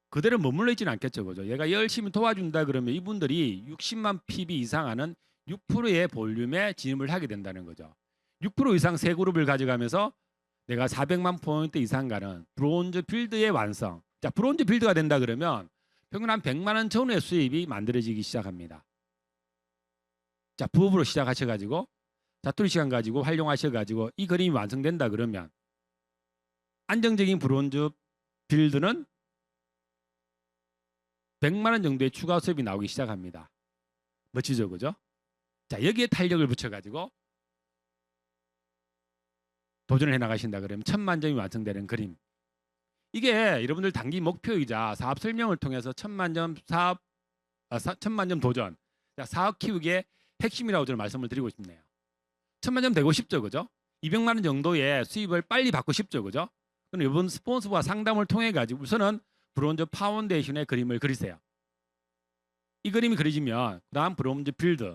그대로 머물러 있지는 않겠죠. 그죠? 얘가 열심히 도와준다 그러면 이분들이 60만 PB 이상 하는 6%의 볼륨에 진입을 하게 된다는 거죠. 6% 이상 세 그룹을 가져가면서 내가 400만 포인트 이상 가는 브론즈 빌드의 완성. 자, 브론즈 빌드가 된다 그러면 평균 한 100만 원 전후의 수입이 만들어지기 시작합니다. 자, 부업으로 시작하셔가지고 자투리 시간 가지고 활용하셔가지고 이 그림이 완성된다 그러면 안정적인 브론즈 빌드는 100만 원 정도의 추가 수입이 나오기 시작합니다. 멋지죠, 그죠? 자, 여기에 탄력을 붙여가지고 도전을 해나가신다 그러면 1000만 점이 완성되는 그림. 이게 여러분들 단기 목표이자 사업 설명을 통해서 1000만 점 사업, 1000만 점 도전, 자, 사업 키우기의 핵심이라고 저는 말씀을 드리고 싶네요. 1000만 점 되고 싶죠, 그죠? 200만 원 정도의 수입을 빨리 받고 싶죠, 그죠? 그럼 이번 스폰서와 상담을 통해 가지고 우선은 브론즈 파운데이션의 그림을 그리세요. 이 그림이 그려지면 다음 브론즈 빌드,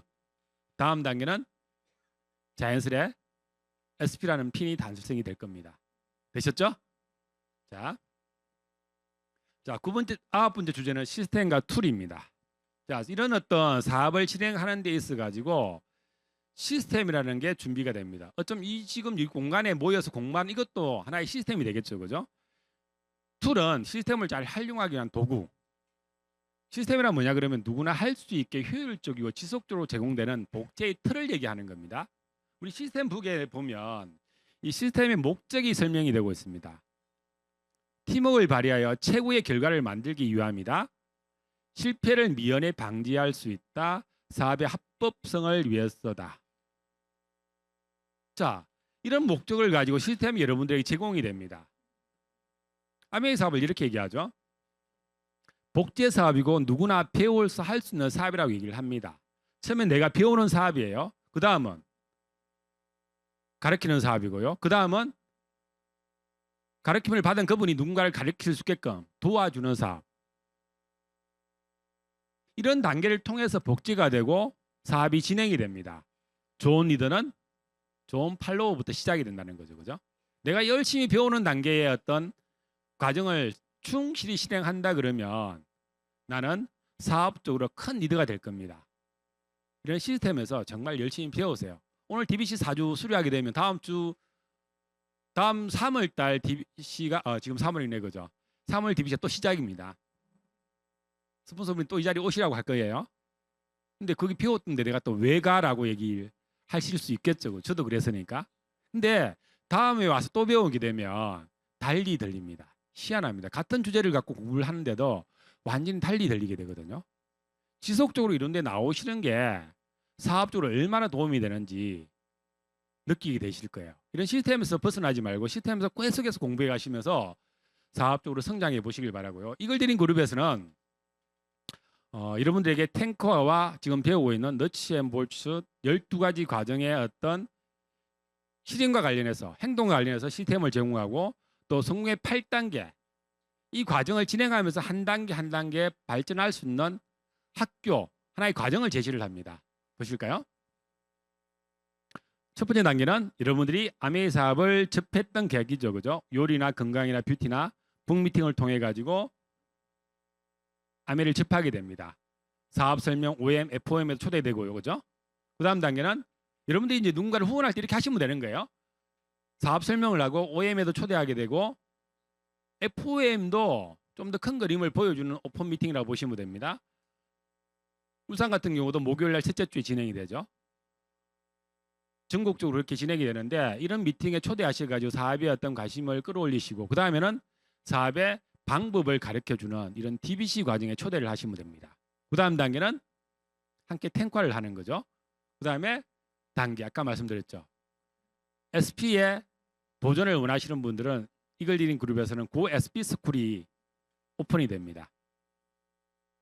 다음 단계는 자연스레 SP라는 핀이 단순성이 될 겁니다. 되셨죠? 자, 9번째 주제는 시스템과 툴입니다. 자, 이런 어떤 사업을 진행하는 데 있어 가지고 시스템이라는 게 준비가 됩니다. 어쩜 지금 이 공간에 모여서 공부하는 이것도 하나의 시스템이 되겠죠, 그죠? 툴은 시스템을 잘 활용하기 위한 도구. 시스템이란 뭐냐 그러면 누구나 할 수 있게 효율적이고 지속적으로 제공되는 복제의 틀을 얘기하는 겁니다. 우리 시스템 북에 보면 이 시스템의 목적이 설명이 되고 있습니다. 팀워크를 발휘하여 최고의 결과를 만들기 위함이다. 실패를 미연에 방지할 수 있다. 사업의 합법성을 위해서다. 자, 이런 목적을 가지고 시스템이 여러분들에게 제공이 됩니다. 아메이 사업을 이렇게 얘기하죠. 복제 사업이고 누구나 배워서 할 수 있는 사업이라고 얘기를 합니다. 처음에 내가 배우는 사업이에요. 그 다음은 가르치는 사업이고요. 그 다음은 가르침을 받은 그분이 누군가를 가르칠 수 있게끔 도와주는 사업. 이런 단계를 통해서 복제가 되고 사업이 진행이 됩니다. 좋은 리더는 좋은 팔로워부터 시작이 된다는 거죠. 그죠? 내가 열심히 배우는 단계의 어떤 과정을 충실히 실행한다 그러면 나는 사업적으로 큰 리더가 될 겁니다. 이런 시스템에서 정말 열심히 배우세요. 오늘 DBC 4주 수료하게 되면 다음 3월 달 DBC가 지금 3월이네 그죠? 3월 DBC가 또 시작입니다. 스폰서분이 또 이 자리에 오시라고 할 거예요. 근데 거기 배웠던데 내가 또 왜 가라고 얘기를 하실 수 있겠죠. 저도 그랬으니까. 근데 다음에 와서 또 배우게 되면 달리 들립니다. 희한합니다. 같은 주제를 갖고 공부를 하는데도 완전히 달리 들리게 되거든요. 지속적으로 이런 데 나오시는 게 사업적으로 얼마나 도움이 되는지 느끼게 되실 거예요. 이런 시스템에서 벗어나지 말고 시스템에서 계속해서 공부해 가시면서 사업적으로 성장해 보시길 바라고요. 이글드린 그룹에서는 여러분들에게 탱커와 지금 배우고 있는 너츠 앤 볼츠 12가지 과정의 어떤 실행과 관련해서 행동과 관련해서 시스템을 제공하고 또 성공의 8단계 이 과정을 진행하면서 한 단계 한 단계 발전할 수 있는 학교 하나의 과정을 제시를 합니다. 보실까요? 첫 번째 단계는 여러분들이 아메이 사업을 접했던 계기죠. 그죠? 요리나 건강이나 뷰티나 북미팅을 통해 가지고 아메이를 접하게 됩니다. 사업 설명, OM, FOM에도 초대되고요. 그죠? 그 다음 단계는 여러분들이 이제 누군가를 후원할 때 이렇게 하시면 되는 거예요. 사업 설명을 하고 OM에도 초대하게 되고 FOM도 좀 더 큰 그림을 보여주는 오픈 미팅이라고 보시면 됩니다. 울산 같은 경우도 목요일 날 셋째 주에 진행이 되죠. 전국적으로 그렇게 진행이 되는데 이런 미팅에 초대하셔가지고 사업에 어떤 관심을 끌어올리시고 그 다음에는 사업의 방법을 가르쳐주는 이런 DBC 과정에 초대를 하시면 됩니다. 그 다음 단계는 함께 탱과를 하는 거죠. 그 다음에 단계 아까 말씀드렸죠. SP에 도전을 원하시는 분들은 이글드린 그룹에서는 고 SP 스쿨이 오픈이 됩니다.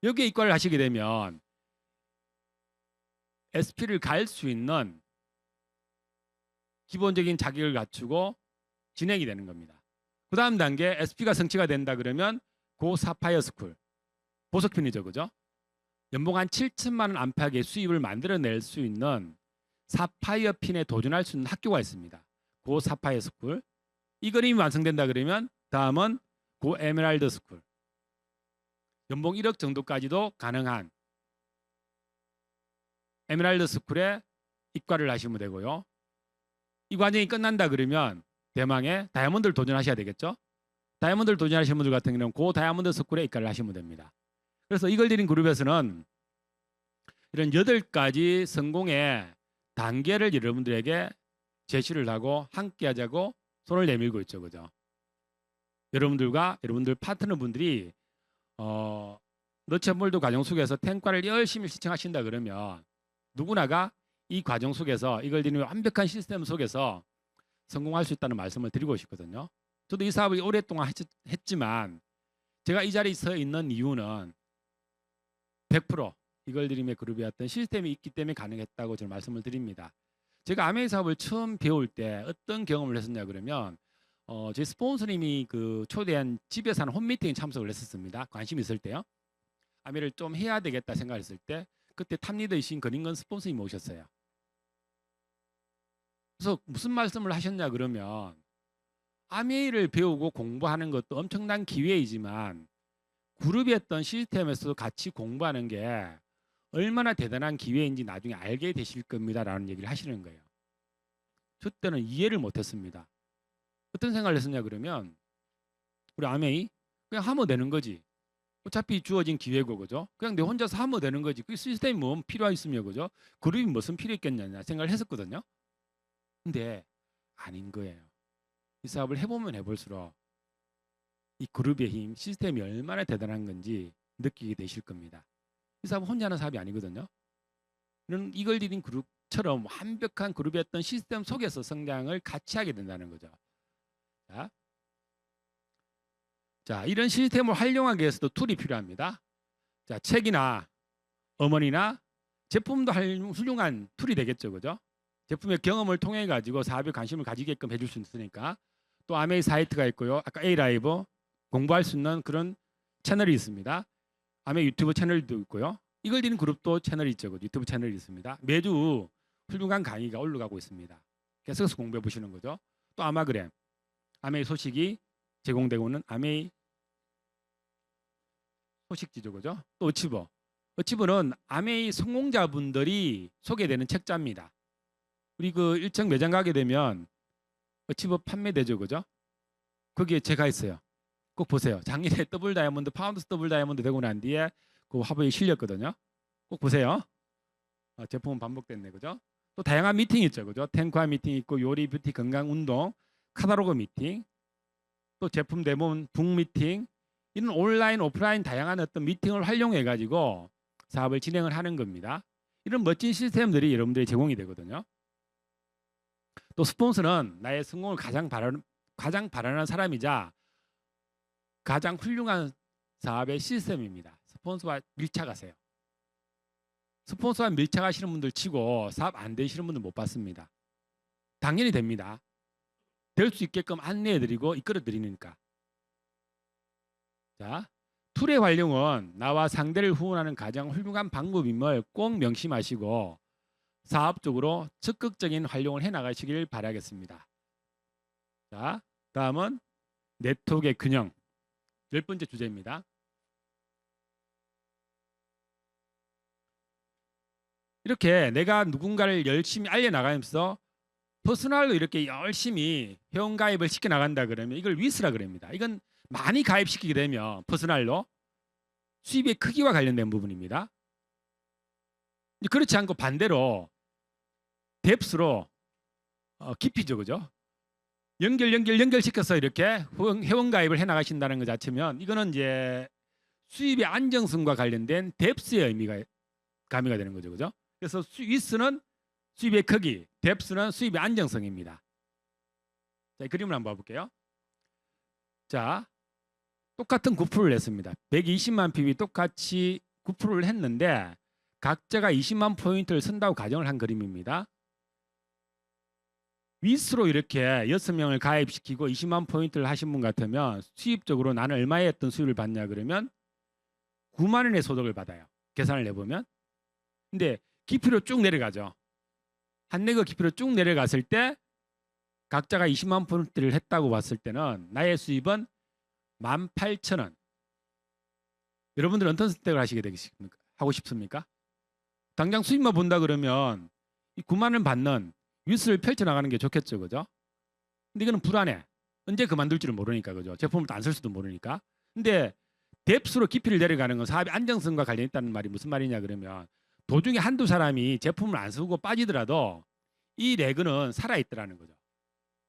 여기에 입과를 하시게 되면 SP를 갈 수 있는 기본적인 자격을 갖추고 진행이 되는 겁니다. 그 다음 단계 SP가 성취가 된다 그러면 고 사파이어 스쿨 보석핀이죠. 그죠? 연봉 한 7천만 원 안팎의 수입을 만들어낼 수 있는 사파이어 핀에 도전할 수 있는 학교가 있습니다. 고 사파이어 스쿨. 이 그림이 완성된다 그러면 다음은 고 에메랄드 스쿨. 연봉 1억 정도까지도 가능한 에메랄드 스쿨에 입과를 하시면 되고요. 이 과정이 끝난다 그러면 대망의 다이아몬드를 도전하셔야 되겠죠. 다이아몬드를 도전하시는 분들 같은 경우는 고 다이아몬드 스쿨에 입과를 하시면 됩니다. 그래서 이글드린 그룹에서는 이런 8가지 성공의 단계를 여러분들에게 제시를 하고 함께 하자고 손을 내밀고 있죠. 그죠? 여러분들과 여러분들 파트너분들이 너츠앤볼트 과정 속에서 탱과를 열심히 시청하신다 그러면 누구나가 이 과정 속에서 이글드린의 완벽한 시스템 속에서 성공할 수 있다는 말씀을 드리고 싶거든요. 저도 이 사업을 오랫동안 했지만 제가 이 자리에 서 있는 이유는 100% 이글드림의 그룹의 어떤 시스템이 있기 때문에 가능했다고 저는 말씀을 드립니다. 제가 아메이 사업을 처음 배울 때 어떤 경험을 했었냐 그러면 제 스폰서님이 그 초대한 집에서 하는 홈미팅에 참석을 했었습니다. 관심 있을 때요. 아메이를 좀 해야 되겠다 생각했을 때 그때 탑리더이신 그린건 스폰서님이 오셨어요. 그래서 무슨 말씀을 하셨냐 그러면 아메이를 배우고 공부하는 것도 엄청난 기회이지만 그룹의 어떤 시스템에서도 같이 공부하는 게 얼마나 대단한 기회인지 나중에 알게 되실 겁니다라는 얘기를 하시는 거예요. 저 때는 이해를 못했습니다. 어떤 생각을 했었냐 그러면 우리 아메이 그냥 하면 되는 거지. 어차피 주어진 기회고 그죠? 그냥 내 혼자서 하면 되는 거지. 그 시스템이 뭐 필요했으며 그죠? 그룹이 무슨 필요 있겠냐 생각을 했었거든요. 근데 아닌 거예요. 이 사업을 해보면 해볼수록 이 그룹의 힘, 시스템이 얼마나 대단한 건지 느끼게 되실 겁니다. 이 사업은 혼자 하는 사업이 아니거든요. 이런 이글드린 그룹처럼 완벽한 그룹의 어떤 시스템 속에서 성장을 같이 하게 된다는 거죠. 자, 이런 시스템을 활용하기 위해서도 툴이 필요합니다. 자, 책이나 어머니나 제품도 훌륭한 툴이 되겠죠. 그죠? 제품의 경험을 통해 가지고 사업에 관심을 가지게끔 해줄 수 있으니까 또 아메이 사이트가 있고요. 아까 A라이브 공부할 수 있는 그런 채널이 있습니다. 아메이 유튜브 채널도 있고요. 이글드린 그룹도 채널이 있죠. 유튜브 채널이 있습니다. 매주 훌륭한 강의가 올라가고 있습니다. 계속해서 공부해 보시는 거죠. 또 아마그램, 아메이 소식이 제공되고 있는 아메이 소식지죠. 그죠? 또 어치버. 어치버는 아메이 성공자분들이 소개되는 책자입니다. 우리 그 일정 매장 가게 되면 어치버 판매되죠. 그죠? 거기에 제가 있어요. 꼭 보세요. 작년에 더블 다이아몬드, 파운드스 더블 다이아몬드 되고 난 뒤에 그 화보에 실렸거든요. 꼭 보세요. 제품은 반복됐네. 그죠? 또 다양한 미팅이 있죠. 그죠? 탱크화 미팅 있고 요리, 뷰티, 건강, 운동, 카탈로그 미팅, 또 제품 데모, 북 미팅, 이런 온라인, 오프라인 다양한 어떤 미팅을 활용해 가지고 사업을 진행을 하는 겁니다. 이런 멋진 시스템들이 여러분들이 제공이 되거든요. 또 스폰서는 나의 성공을 가장 바라는 사람이자 가장 훌륭한 사업의 시스템입니다. 스폰서와 밀착하세요. 스폰서와 밀착하시는 분들 치고 사업 안 되시는 분들 못 봤습니다. 당연히 됩니다. 될 수 있게끔 안내해드리고 이끌어드리니까. 자, 툴의 활용은 나와 상대를 후원하는 가장 훌륭한 방법임을 꼭 명심하시고 사업적으로 적극적인 활용을 해나가시길 바라겠습니다. 자, 다음은 네트워크의 균형. 10번째 주제입니다. 이렇게 내가 누군가를 열심히 알려나가면서 퍼스널로 이렇게 열심히 회원가입을 시켜나간다 그러면 이걸 위스라 그럽니다. 이건 많이 가입시키게 되면 퍼스널로 수입의 크기와 관련된 부분입니다. 그렇지 않고 반대로 뎁스로 깊이죠, 그죠? 연결시켜서 이렇게 회원가입을 해나가신다는 것 자체면 이거는 이제 수입의 안정성과 관련된 뎁스의 의미가 가미가 되는 거죠, 그죠? 그래서 위스는 수입의 크기, 뎁스는 수입의 안정성입니다. 자, 이 그림을 한번 봐볼게요. 자, 똑같은 9%를 냈습니다. 120만 PB 똑같이 9%를 했는데 각자가 20만 포인트를 쓴다고 가정을 한 그림입니다. 위스로 이렇게 6명을 가입시키고 20만 포인트를 하신 분 같으면 수입적으로 나는 얼마의 어떤 수입을 받냐 그러면 9만 원의 소득을 받아요. 계산을 내보면. 근데 깊이로 쭉 내려가죠. 한내거 깊이로 쭉 내려갔을 때 각자가 20만 포인트를 했다고 봤을 때는 나의 수입은 18,000원. 여러분들은 어떤 선택을 하고 싶습니까? 당장 수입만 본다 그러면 이 9만 원 받는 위스를 펼쳐나가는 게 좋겠죠, 그죠? 근데 이거는 불안해. 언제 그만둘지를 모르니까, 그죠? 제품을 또 안 쓸 수도 모르니까. 근데 뎁스로 깊이를 내려가는 건 사업의 안정성과 관련 있다는 말이 무슨 말이냐 그러면 도중에 한두 사람이 제품을 안 쓰고 빠지더라도 이 레그는 살아있더라는 거죠.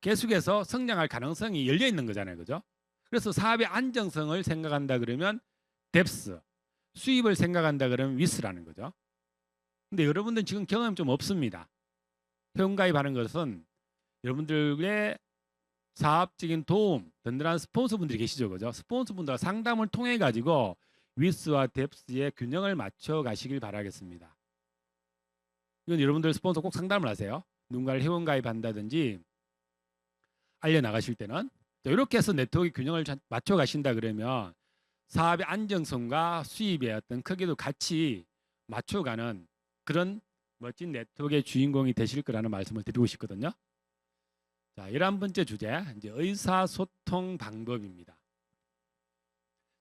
계속해서 성장할 가능성이 열려 있는 거잖아요, 그죠? 그래서 사업의 안정성을 생각한다 그러면 뎁스, 수입을 생각한다 그러면 위스라는 거죠. 근데 여러분들은 지금 경험이 좀 없습니다. 회원가입하는 것은 여러분들의 사업적인 도움, 든든한 스폰서분들이 계시죠, 그죠? 스폰서분들과 상담을 통해 가지고 위스와 뎁스의 균형을 맞춰 가시길 바라겠습니다. 이건 여러분들 스폰서 꼭 상담을 하세요. 누군가를 회원가입한다든지 알려나가실 때는 이렇게 해서 네트워크 균형을 맞춰 가신다 그러면 사업의 안정성과 수입의 어떤 크기도 같이 맞춰가는 그런 멋진 네트워크의 주인공이 되실 거라는 말씀을 드리고 싶거든요. 자, 11번째 주제, 이제 의사소통 방법입니다.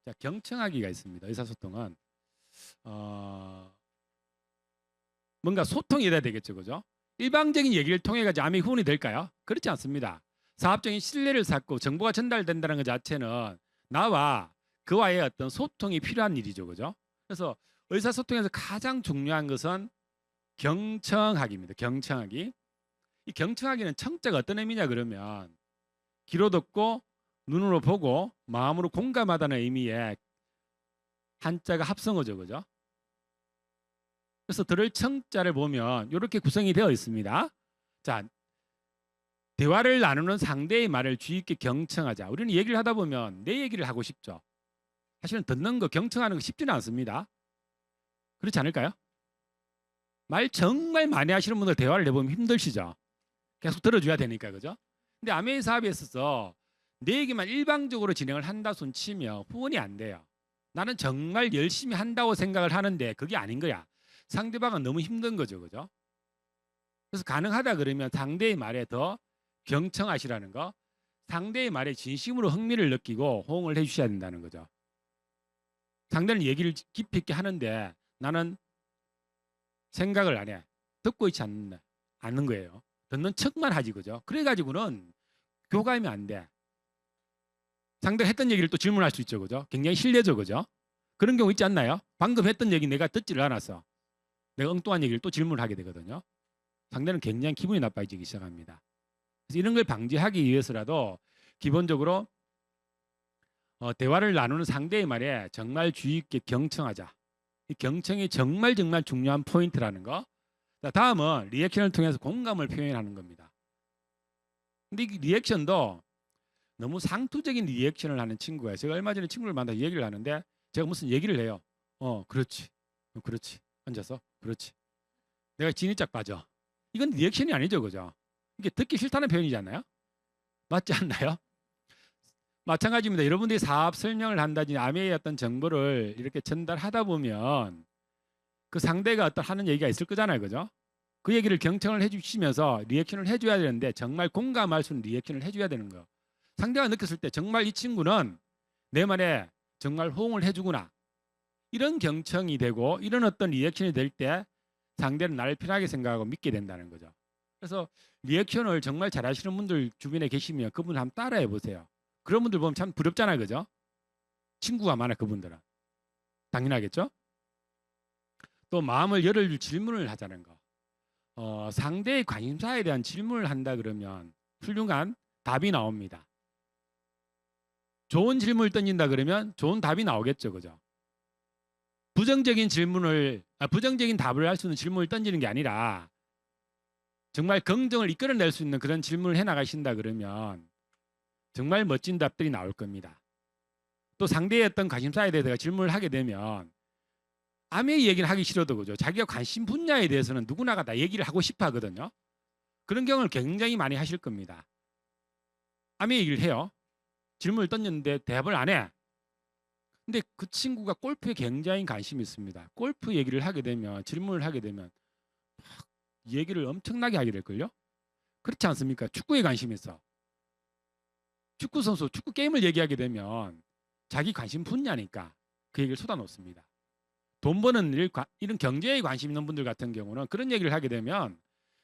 자, 경청하기가 있습니다. 의사소통은 뭔가 소통이 돼야 되겠죠, 그죠? 일방적인 얘기를 통해 가지고 암이 후원이 될까요? 그렇지 않습니다. 사업적인 신뢰를 쌓고 정보가 전달된다는 것 자체는 나와 그와의 어떤 소통이 필요한 일이죠, 그죠? 그래서 의사소통에서 가장 중요한 것은 경청하기입니다. 경청하기. 이 경청하기는 청자가 어떤 의미냐 그러면 귀로 듣고 눈으로 보고 마음으로 공감하다는 의미의 한자가 합성어죠, 그죠? 그래서 들을 청자를 보면 이렇게 구성이 되어 있습니다. 자, 대화를 나누는 상대의 말을 주의 깊게 경청하자. 우리는 얘기를 하다 보면 내 얘기를 하고 싶죠. 사실은 듣는 거, 경청하는 거 쉽지는 않습니다. 그렇지 않을까요? 말 정말 많이 하시는 분들 대화를 내보면 힘드시죠. 계속 들어줘야 되니까, 그죠? 근데 아메이 사업에 있어서 내 얘기만 일방적으로 진행을 한다 손 치면 후원이 안 돼요. 나는 정말 열심히 한다고 생각을 하는데 그게 아닌 거야. 상대방은 너무 힘든 거죠, 그죠? 그래서 가능하다 그러면 상대의 말에 더 경청하시라는 거, 상대의 말에 진심으로 흥미를 느끼고 호응을 해주셔야 된다는 거죠. 상대는 얘기를 깊이 있게 하는데 나는 생각을 안 해. 듣고 있지 않는 거예요. 듣는 척만 하지, 그죠? 그래가지고는 교감이 안 돼. 상대가 했던 얘기를 또 질문할 수 있죠, 그죠? 굉장히 실례죠, 그죠? 그런 경우 있지 않나요? 방금 했던 얘기 내가 듣지를 않았어. 내가 엉뚱한 얘기를 또 질문을 하게 되거든요. 상대는 굉장히 기분이 나빠지기 시작합니다. 그래서 이런 걸 방지하기 위해서라도 기본적으로 대화를 나누는 상대의 말에 정말 주의 깊게 경청하자. 이 경청이 정말 중요한 포인트라는 거. 자, 다음은 리액션을 통해서 공감을 표현하는 겁니다. 근데 이 리액션도 너무 상투적인 리액션을 하는 친구예요. 제가 얼마 전에 친구를 만나 얘기를 하는데 제가 무슨 얘기를 해요. 그렇지. 그렇지. 앉아서. 그렇지. 내가 진이짝 빠져. 이건 리액션이 아니죠. 그죠? 이게 듣기 싫다는 표현이지 않나요? 맞지 않나요? 마찬가지입니다. 여러분들이 사업 설명을 한다든지 아메의 어떤 정보를 이렇게 전달하다 보면 그 상대가 어떤 하는 얘기가 있을 거잖아요. 그죠? 그 얘기를 경청을 해주시면서 리액션을 해줘야 되는데 정말 공감할 수 있는 리액션을 해줘야 되는 거예요. 상대가 느꼈을 때 정말 이 친구는 내 말에 정말 호응을 해주구나. 이런 경청이 되고 이런 어떤 리액션이 될 때 상대는 나를 편하게 생각하고 믿게 된다는 거죠. 그래서 리액션을 정말 잘하시는 분들 주변에 계시면 그분 한번 따라해 보세요. 그런 분들 보면 참 부럽잖아요. 그죠? 친구가 많아 그분들은. 당연하겠죠? 또 마음을 열어줄 질문을 하자는 거. 상대의 관심사에 대한 질문을 한다 그러면 훌륭한 답이 나옵니다. 좋은 질문을 던진다 그러면 좋은 답이 나오겠죠. 그죠? 부정적인 답을 할 수 있는 질문을 던지는 게 아니라 정말 긍정을 이끌어낼 수 있는 그런 질문을 해나가신다 그러면 정말 멋진 답들이 나올 겁니다. 또 상대의 어떤 관심사에 대해서 질문을 하게 되면 아메의 얘기를 하기 싫어도 그죠. 자기가 관심 분야에 대해서는 누구나가 다 얘기를 하고 싶어 하거든요. 그런 경우를 굉장히 많이 하실 겁니다. 아메 얘기를 해요. 질문을 던졌는데 대답을 안 해. 근데 그 친구가 골프에 굉장히 관심이 있습니다. 골프 얘기를 하게 되면 질문을 하게 되면 막 얘기를 엄청나게 하게 될걸요. 그렇지 않습니까? 축구에 관심이 있어. 축구 선수, 축구 게임을 얘기하게 되면 자기 관심 분야니까 그 얘기를 쏟아놓습니다. 돈 버는 일, 이런 경제에 관심 있는 분들 같은 경우는 그런 얘기를 하게 되면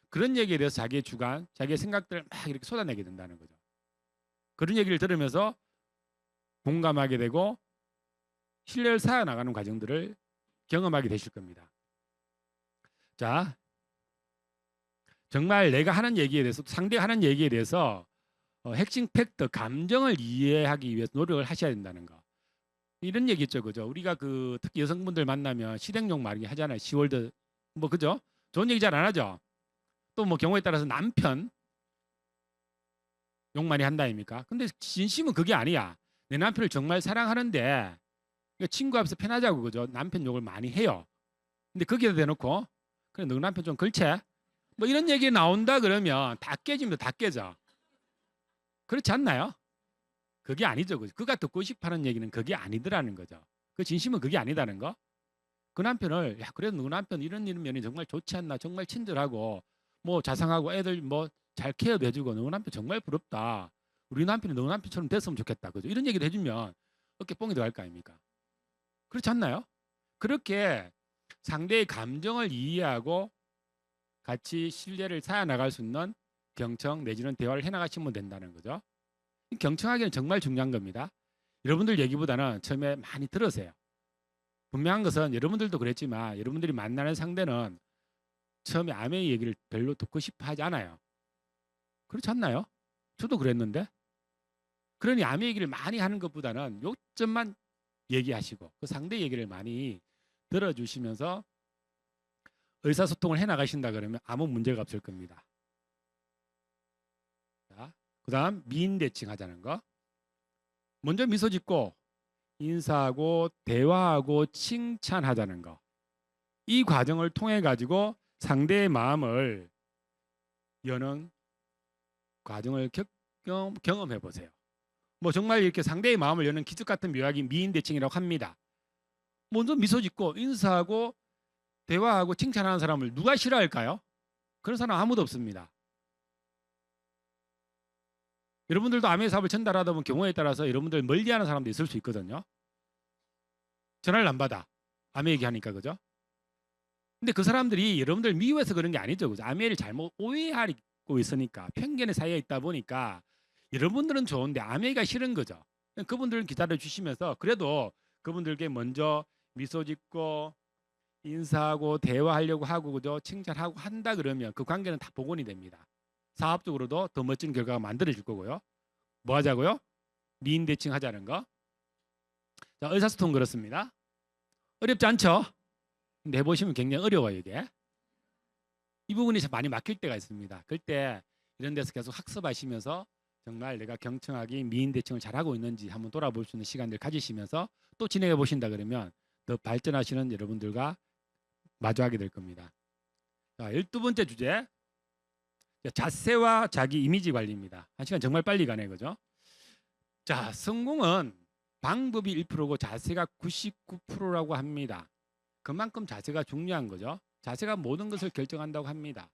그런 얘기에 대해서 자기의 주관, 자기의 생각들을 막 이렇게 쏟아내게 된다는 거죠. 그런 얘기를 들으면서 공감하게 되고 신뢰를 쌓아나가는 과정들을 경험하게 되실 겁니다. 자, 정말 내가 하는 얘기에 대해서 상대가 하는 얘기에 대해서 핵심 팩트, 감정을 이해하기 위해서 노력을 하셔야 된다는 거. 이런 얘기 있죠, 그죠? 우리가 특히 여성분들 만나면 시댁욕 많이 하잖아요. 시월드 뭐 그죠? 좋은 얘기 잘 안 하죠. 또 뭐 경우에 따라서 남편 욕 많이 한다 아닙니까? 근데 진심은 그게 아니야. 내 남편을 정말 사랑하는데 친구 앞에서 편하자고 그죠? 남편 욕을 많이 해요. 근데 거기에 대놓고 그래 너 남편 좀 걸체? 뭐 이런 얘기 나온다 그러면 다 깨집니다. 다 깨져. 그렇지 않나요? 그게 아니죠. 그가 듣고 싶어하는 얘기는 그게 아니더라는 거죠. 그 진심은 그게 아니다는 거. 그 남편을 야 그래도 너 남편 이런 면이 정말 좋지 않나? 정말 친절하고 뭐 자상하고 애들 뭐 잘 케어도 해주고 너 남편 정말 부럽다. 우리 남편이 너 남편처럼 됐으면 좋겠다. 그죠? 이런 얘기를 해주면 어깨 뽕이 들어갈 거 아닙니까? 그렇지 않나요? 그렇게 상대의 감정을 이해하고 같이 신뢰를 쌓아나갈 수 있는 경청 내지는 대화를 해나가시면 된다는 거죠. 경청하기는 정말 중요한 겁니다. 여러분들 얘기보다는 처음에 많이 들으세요. 분명한 것은 여러분들도 그랬지만 여러분들이 만나는 상대는 처음에 아메의 얘기를 별로 듣고 싶어 하지 않아요. 그렇지 않나요? 저도 그랬는데. 그러니 아메 얘기를 많이 하는 것보다는 요점만 얘기하시고 그 상대 얘기를 많이 들어주시면서 의사소통을 해나가신다 그러면 아무 문제가 없을 겁니다. 자, 그 다음 미인대칭 하자는 거. 먼저 미소 짓고 인사하고 대화하고 칭찬하자는 거. 이 과정을 통해 가지고 상대의 마음을 여는 과정을 경험해 보세요. 뭐 정말 이렇게 상대의 마음을 여는 기적 같은 묘약이 미인대칭이라고 합니다. 먼저 미소 짓고 인사하고 대화하고 칭찬하는 사람을 누가 싫어할까요? 그런 사람 아무도 없습니다. 여러분들도 암의 사업을 전달하다 보면 경우에 따라서 여러분들 멀리하는 사람도 있을 수 있거든요. 전화를 안 받아. 암의 얘기하니까 그죠? 근데 그 사람들이 여러분들 미워해서 그런 게 아니죠. 그죠? 암의를 잘못 오해하고 있으니까 편견의 사이에 있다 보니까 여러분들은 좋은데 암의가 싫은 거죠. 그분들은 기다려 주시면서 그래도 그분들께 먼저 미소 짓고 인사하고 대화하려고 하고 그죠? 칭찬하고 한다 그러면 그 관계는 다 복원이 됩니다. 사업적으로도 더 멋진 결과가 만들어질 거고요. 뭐 하자고요? 미인대칭 하자는 거. 자, 의사소통 그렇습니다. 어렵지 않죠? 근데 해보시면 굉장히 어려워요 이게. 이 부분이 많이 막힐 때가 있습니다. 그럴 때 이런 데서 계속 학습하시면서 정말 내가 경청하기 미인 대칭을 잘하고 있는지 한번 돌아볼 수 있는 시간을 가지시면서 또 진행해 보신다 그러면 더 발전하시는 여러분들과 마주하게 될 겁니다. 자, 12번째 주제. 자세와 자기 이미지 관리입니다. 한 시간 정말 빨리 가네, 그죠? 자, 성공은 방법이 1%고 자세가 99%라고 합니다. 그만큼 자세가 중요한 거죠. 자세가 모든 것을 결정한다고 합니다.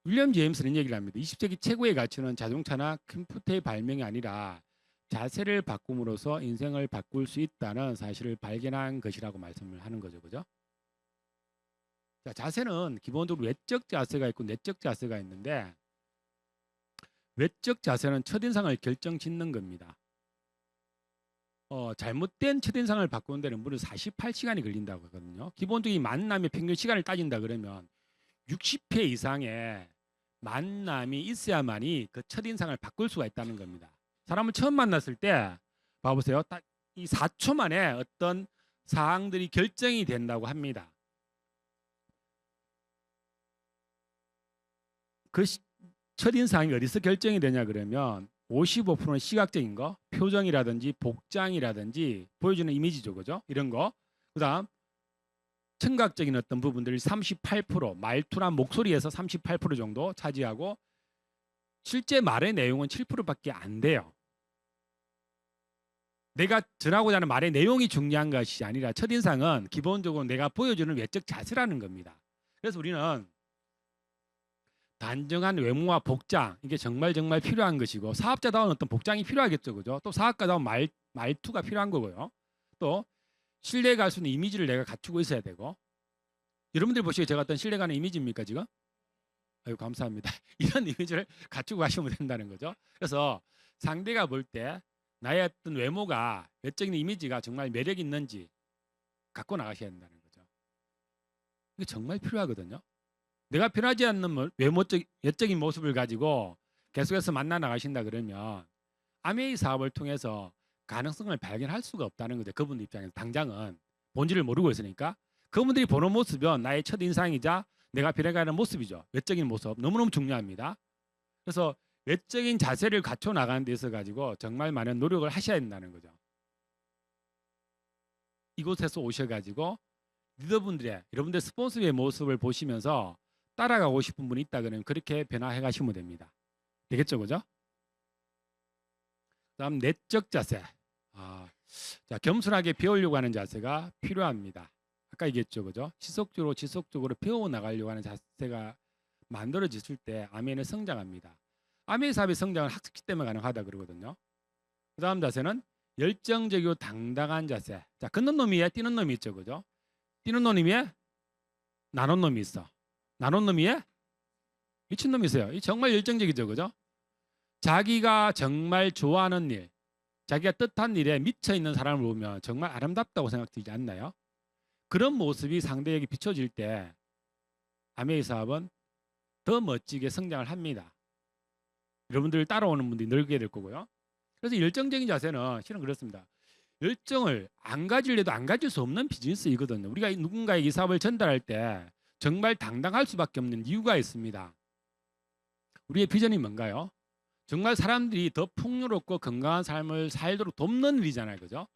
윌리엄 제임스는 이런 얘기를 합니다. 20세기 최고의 가치는 자동차나 컴퓨터의 발명이 아니라 자세를 바꿈으로써 인생을 바꿀 수 있다는 사실을 발견한 것이라고 말씀을 하는 거죠. 그죠? 자, 자세는 기본적으로 외적 자세가 있고 내적 자세가 있는데 외적 자세는 첫인상을 결정짓는 겁니다. 잘못된 첫인상을 바꾸는 데는 무려 48시간이 걸린다고 하거든요. 기본적인 만남의 평균 시간을 따진다 그러면 60회 이상의 만남이 있어야만이 그 첫인상을 바꿀 수가 있다는 겁니다. 사람을 처음 만났을 때 봐보세요. 딱 이 4초 만에 어떤 사항들이 결정이 된다고 합니다. 그 첫인상이 어디서 결정이 되냐 그러면 55%는 시각적인 거, 표정이라든지 복장이라든지 보여주는 이미지죠. 그죠? 이런 거. 그다음 청각적인 어떤 부분들이 38%, 말투나 목소리에서 38% 정도 차지하고 실제 말의 내용은 7%밖에 안 돼요. 내가 전하고자 하는 말의 내용이 중요한 것이 아니라 첫인상은 기본적으로 내가 보여주는 외적 자세라는 겁니다. 그래서 우리는 단정한 외모와 복장, 이게 정말 필요한 것이고 사업자다운 어떤 복장이 필요하겠죠. 그죠? 또 사업가다운 말투가 필요한 거고요. 또 신뢰 갈 수 있는 이미지를 내가 갖추고 있어야 되고. 여러분들 보시기에 제가 어떤 신뢰 가는 이미지입니까 지금? 아유 감사합니다. 이런 이미지를 갖추고 가시면 된다는 거죠. 그래서 상대가 볼 때 나의 어떤 외모가 외적인 이미지가 정말 매력 있는지 갖고 나가셔야 된다는 거죠. 이게 정말 필요하거든요. 내가 편하지 않는 외적인 모습을 가지고 계속해서 만나 나가신다 그러면 아메이 사업을 통해서 가능성을 발견할 수가 없다는 거죠. 그분들 입장에서 당장은 본질을 모르고 있으니까 그분들이 보는 모습은 나의 첫인상이자 내가 변해가는 모습이죠. 외적인 모습 너무너무 중요합니다. 그래서 외적인 자세를 갖춰 나가는 데 있어 가지고 정말 많은 노력을 하셔야 된다는 거죠. 이곳에서 오셔가지고 리더분들의 여러분들 스폰서의 모습을 보시면서 따라가고 싶은 분이 있다 그러면 그렇게 변화해 가시면 됩니다. 되겠죠, 그죠? 그다음 내적 자세. 자, 겸손하게 배우려고 하는 자세가 필요합니다. 아까 얘기했죠, 그죠? 지속적으로 배워 나가려고 하는 자세가 만들어졌을 때 아멘은 성장합니다. 아멘 사업의 성장은 학습기 때문에 가능하다 그러거든요. 그다음 자세는 열정적이고 당당한 자세. 자, 걷는 놈이 위에 뛰는 놈이 있죠, 그죠? 뛰는 놈이 위에 나눈 놈이 있어. 나눈 놈이 위에 미친 놈이 있어요. 이 정말 열정적이죠, 그죠? 자기가 정말 좋아하는 일, 자기가 뜻한 일에 미쳐 있는 사람을 보면 정말 아름답다고 생각되지 않나요? 그런 모습이 상대에게 비춰질 때 아메이 사업은 더 멋지게 성장을 합니다. 여러분들 따라오는 분들이 늘게 될 거고요. 그래서 열정적인 자세는 실은 그렇습니다. 열정을 안 가질래도 안 가질 수 없는 비즈니스이거든요. 우리가 누군가에게 이 사업을 전달할 때 정말 당당할 수밖에 없는 이유가 있습니다. 우리의 비전이 뭔가요? 정말 사람들이 더 풍요롭고 건강한 삶을 살도록 돕는 일이잖아요. 그죠?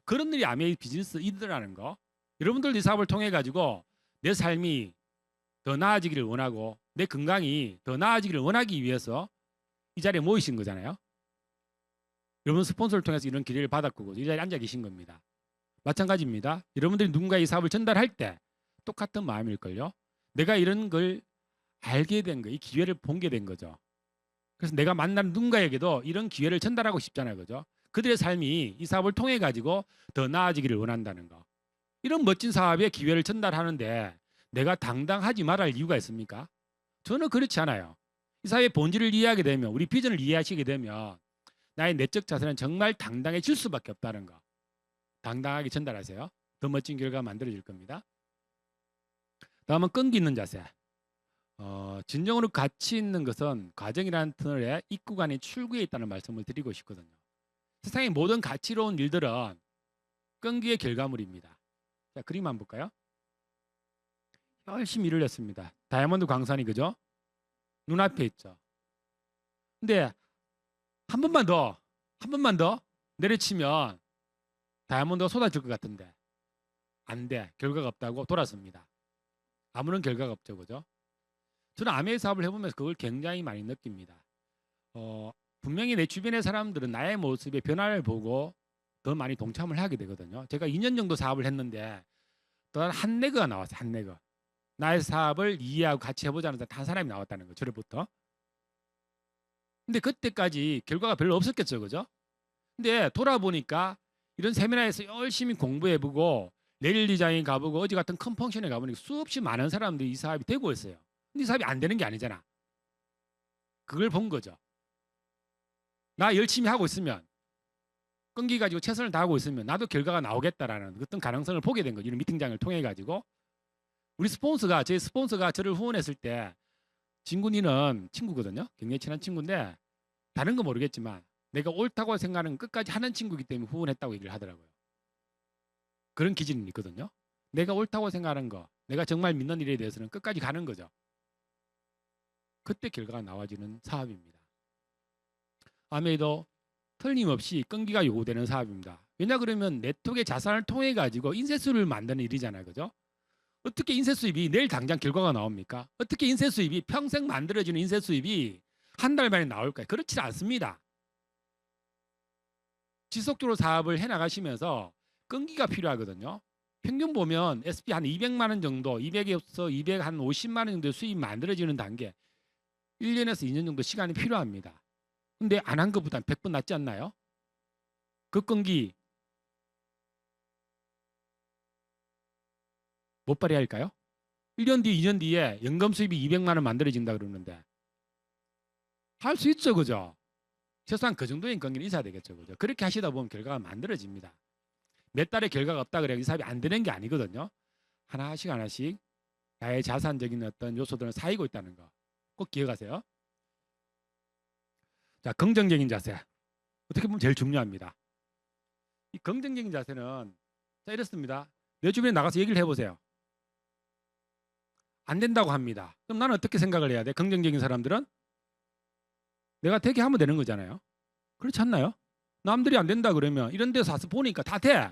그런 일이 아메이 비즈니스이더라는 거. 여러분들도 이 사업을 통해 가지고 내 삶이 더 나아지기를 원하고 내 건강이 더 나아지기를 원하기 위해서 이 자리에 모이신 거잖아요. 여러분 스폰서를 통해서 이런 기회를 받았고 이 자리에 앉아 계신 겁니다. 마찬가지입니다. 여러분들이 누군가 이 사업을 전달할 때 똑같은 마음일걸요. 내가 이런 걸 알게 된 거, 이 기회를 본 게 된 거죠. 그래서 내가 만난 누군가에게도 이런 기회를 전달하고 싶잖아요. 그죠? 그들의 삶이 이 사업을 통해 가지고 더 나아지기를 원한다는 거. 이런 멋진 사업의 기회를 전달하는데 내가 당당하지 말할 이유가 있습니까? 저는 그렇지 않아요. 이 사회의 본질을 이해하게 되면 우리 비전을 이해하시게 되면 나의 내적 자세는 정말 당당해질 수밖에 없다는 거. 당당하게 전달하세요. 더 멋진 결과가 만들어질 겁니다. 다음은 끈기 있는 자세. 진정으로 가치 있는 것은 과정이라는 터널에 입구 간의 출구에 있다는 말씀을 드리고 싶거든요. 세상의 모든 가치로운 일들은 끈기의 결과물입니다. 자, 그림 한번 볼까요? 열심히 일을 했습니다. 다이아몬드 광산이 그죠? 눈앞에 있죠. 근데 한 번만 더 내려치면 다이아몬드가 쏟아질 것 같은데 안 돼. 결과가 없다고 돌아섭니다. 아무런 결과가 없죠. 그죠? 저는 아메이 사업을 해보면서 그걸 굉장히 많이 느낍니다. 분명히 내 주변의 사람들은 나의 모습의 변화를 보고 더 많이 동참을 하게 되거든요. 제가 2년 정도 사업을 했는데 또 한 네그가 나왔어요. 한 네그. 나의 사업을 이해하고 같이 해보자는 한 사람이 나왔다는 거죠. 저로부터. 근데 그때까지 결과가 별로 없었겠죠. 그죠? 근데 돌아보니까 이런 세미나에서 열심히 공부해보고 내일 디자인 가보고 어제 같은 큰 펑션에 가보니까 수없이 많은 사람들이 이 사업이 되고 있어요. 근데 이 사업이 안 되는 게 아니잖아. 그걸 본 거죠. 나 열심히 하고 있으면 끈기 가지고 최선을 다하고 있으면 나도 결과가 나오겠다라는 어떤 가능성을 보게 된 거죠. 이런 미팅장을 통해 가지고 우리 스폰서가 제 스폰서가 저를 후원했을 때 진군이는 친구거든요. 굉장히 친한 친구인데 다른 거 모르겠지만 내가 옳다고 생각하는 끝까지 하는 친구이기 때문에 후원했다고 얘기를 하더라고요. 그런 기준이 있거든요. 내가 옳다고 생각하는 거, 내가 정말 믿는 일에 대해서는 끝까지 가는 거죠. 그때 결과가 나와지는 사업입니다. 아메이도 틀림없이 끈기가 요구되는 사업입니다. 왜냐 그러면 네트워크의 자산을 통해 가지고 인쇄수를 만드는 일이잖아요. 그죠? 어떻게 인쇄 수입이 내일 당장 결과가 나옵니까? 어떻게 인쇄 수입이 평생 만들어지는 인쇄 수입이 한 달 만에 나올까요? 그렇지 않습니다. 지속적으로 사업을 해나가시면서 끈기가 필요하거든요. 평균 보면 SP 한 200만 원 정도, 200에서 200 한 50만 원 정도 수입 만들어지는 단계 1년에서 2년 정도 시간이 필요합니다. 근데 안 한 것보다 100번 낫지 않나요? 그 끈기 못 발휘할까요? 1년 뒤, 2년 뒤에 연금 수입이 200만 원 만들어진다 그러는데 할 수 있죠, 그죠? 최소한 그 정도의 끈기는 있어야 되겠죠, 그죠? 그렇게 하시다 보면 결과가 만들어집니다. 몇 달에 결과가 없다 그래야 이 사업이 안 되는 게 아니거든요. 하나씩 하나씩 나의 자산적인 어떤 요소들을 쌓이고 있다는 거 꼭 기억하세요. 자, 긍정적인 자세. 어떻게 보면 제일 중요합니다. 이 긍정적인 자세는 자 이렇습니다. 내 주변에 나가서 얘기를 해보세요. 안 된다고 합니다. 그럼 나는 어떻게 생각을 해야 돼? 긍정적인 사람들은 내가 되게 하면 되는 거잖아요. 그렇지 않나요? 남들이 안 된다 그러면 이런 데서 와서 보니까 다 돼.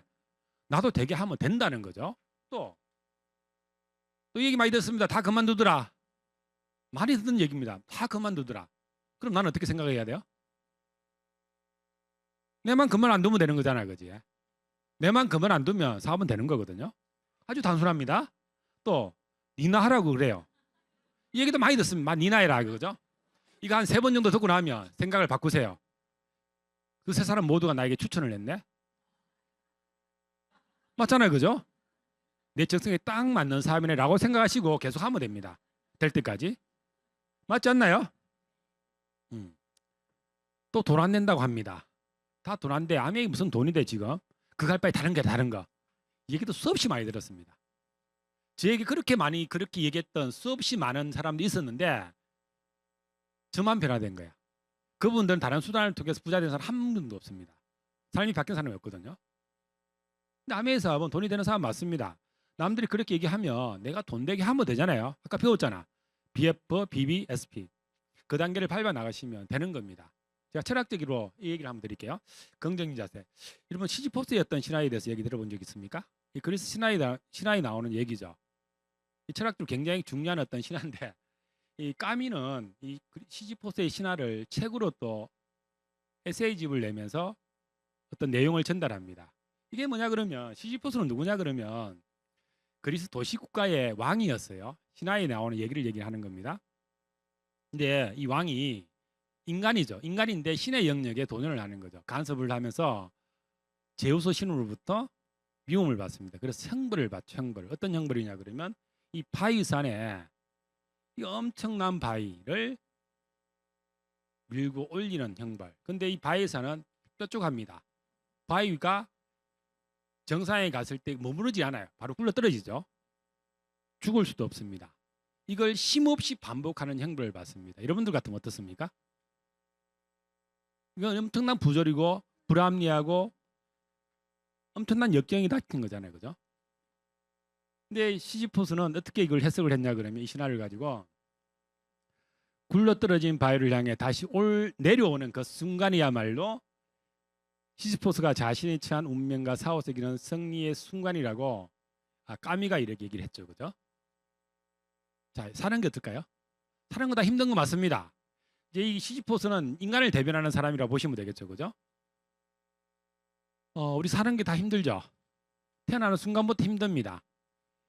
나도 되게 하면 된다는 거죠. 또 얘기 많이 듣습니다. 다 그만두더라. 많이 듣는 얘기입니다. 다 그만두더라. 그럼 나는 어떻게 생각해야 돼요? 내만 그만 안 두면 되는 거잖아요. 그지? 내만 그만 안 두면 사업은 되는 거거든요. 아주 단순합니다. 또 니나 하라고 그래요. 이 얘기도 많이 듣습니다. 니나 해라 그죠? 이거 한 3번 정도 듣고 나면 생각을 바꾸세요. 그 3사람 모두가 나에게 추천을 했네. 맞잖아요. 그죠? 내 적성에 딱 맞는 사업이네라고 생각하시고 계속 하면 됩니다. 될 때까지. 맞지 않나요? 또 돈 안 낸다고 합니다. 다 돈 안 돼. 아메이 무슨 돈이 돼 지금. 그거 할 바에 다른 게 다른 거. 이 얘기도 수없이 많이 들었습니다. 저에게 그렇게 얘기했던 수없이 많은 사람들이 있었는데 저만 변화된 거야. 그분들은 다른 수단을 통해서 부자 된 사람 한 명도 없습니다. 삶이 바뀐 사람이 없거든요. 근데 아메이 사업은 돈이 되는 사람 맞습니다. 남들이 그렇게 얘기하면 내가 돈 되게 하면 되잖아요. 아까 배웠잖아. BF, BB, SP. 그 단계를 밟아 나가시면 되는 겁니다. 제가 철학적으로 이 얘기를 한번 드릴게요. 긍정적인 자세. 여러분 시지포스였던 신화에 대해서 얘기 들어본 적 있습니까? 이 그리스 신화에 나오는 얘기죠. 이 철학적으로 굉장히 중요한 어떤 신화인데 이 까미는 이 시지포스의 신화를 책으로 또 에세이집을 내면서 어떤 내용을 전달합니다. 이게 뭐냐 그러면 시지포스는 누구냐 그러면 그리스 도시국가의 왕이었어요. 신화에 나오는 얘기를 얘기하는 겁니다. 근데 이 왕이 인간이죠. 인간인데 신의 영역에 도전을 하는 거죠. 간섭을 하면서 제우스 신으로부터 미움을 받습니다. 그래서 형벌을 받죠. 형벌. 어떤 형벌이냐 그러면 이 바위산에 이 엄청난 바위를 밀고 올리는 형벌. 근데 이 바위산은 뾰족합니다. 바위가 정상에 갔을 때 머무르지 않아요. 바로 굴러 떨어지죠. 죽을 수도 없습니다. 이걸 쉼없이 반복하는 형벌을 받습니다. 여러분들 같으면 어떻습니까? 이건 엄청난 부조리고 불합리하고 엄청난 역경이 닥친 거잖아요. 그죠? 근데 시지포스는 어떻게 이걸 해석을 했냐 그러면 이 신화를 가지고 굴러떨어진 바위를 향해 다시 내려오는 그 순간이야말로 시시포스가 자신이 처한 운명과 사후에 이르는 승리의 순간이라고 까미가 이렇게 얘기를 했죠. 그죠? 자, 사는 게 어떨까요? 사는 거 다 힘든 거 맞습니다. 이제 이 시시포스는 인간을 대변하는 사람이라고 보시면 되겠죠. 그죠? 우리 사는 게 다 힘들죠. 태어나는 순간부터 힘듭니다.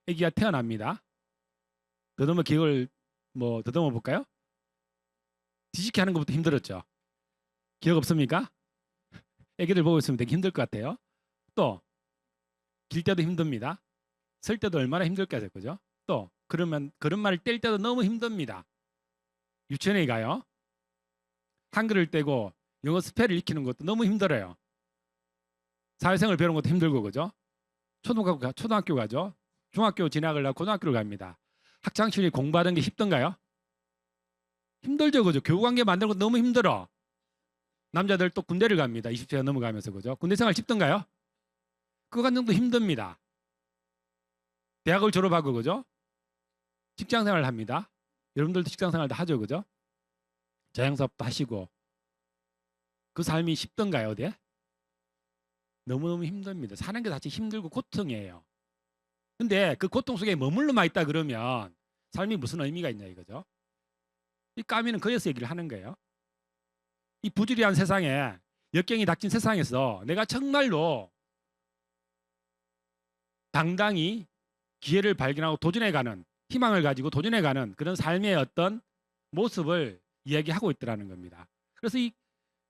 아기가 태어납니다. 더듬어 기억을 더듬어 볼까요? 뒤집기 하는 것부터 힘들었죠. 기억 없습니까? 애기들 보고 있으면 되게 힘들 것 같아요. 또 길 때도 힘듭니다. 설 때도 얼마나 힘들겠어요. 그죠? 또 그러면 걸음마를 뗄 때도 너무 힘듭니다. 유치원에 가요. 한글을 떼고 영어 스펠을 익히는 것도 너무 힘들어요. 사회생활 배우는 것도 힘들고 그죠? 초등학교 가죠. 중학교 진학을 하고 고등학교를 갑니다. 학창시절에 공부하던 게 힘든가요? 힘들죠. 그죠? 교육관계 만드는 것도 너무 힘들어. 남자들 또 군대를 갑니다. 20세가 넘어가면서 그죠? 군대 생활 쉽던가요? 그거 같은 것도 힘듭니다. 대학을 졸업하고 그죠? 직장 생활을 합니다. 여러분들도 직장 생활도 하죠. 그죠? 자영사업도 하시고 그 삶이 쉽던가요? 어디에? 너무너무 힘듭니다. 사는 게 자체 힘들고 고통이에요. 근데 그 고통 속에 머물러만 있다 그러면 삶이 무슨 의미가 있냐 이거죠. 이 까미는 그래서 얘기를 하는 거예요. 이 부주의한 세상에 역경이 닥친 세상에서 내가 정말로 당당히 기회를 발견하고 도전해가는 희망을 가지고 도전해가는 그런 삶의 어떤 모습을 이야기하고 있더라는 겁니다. 그래서 이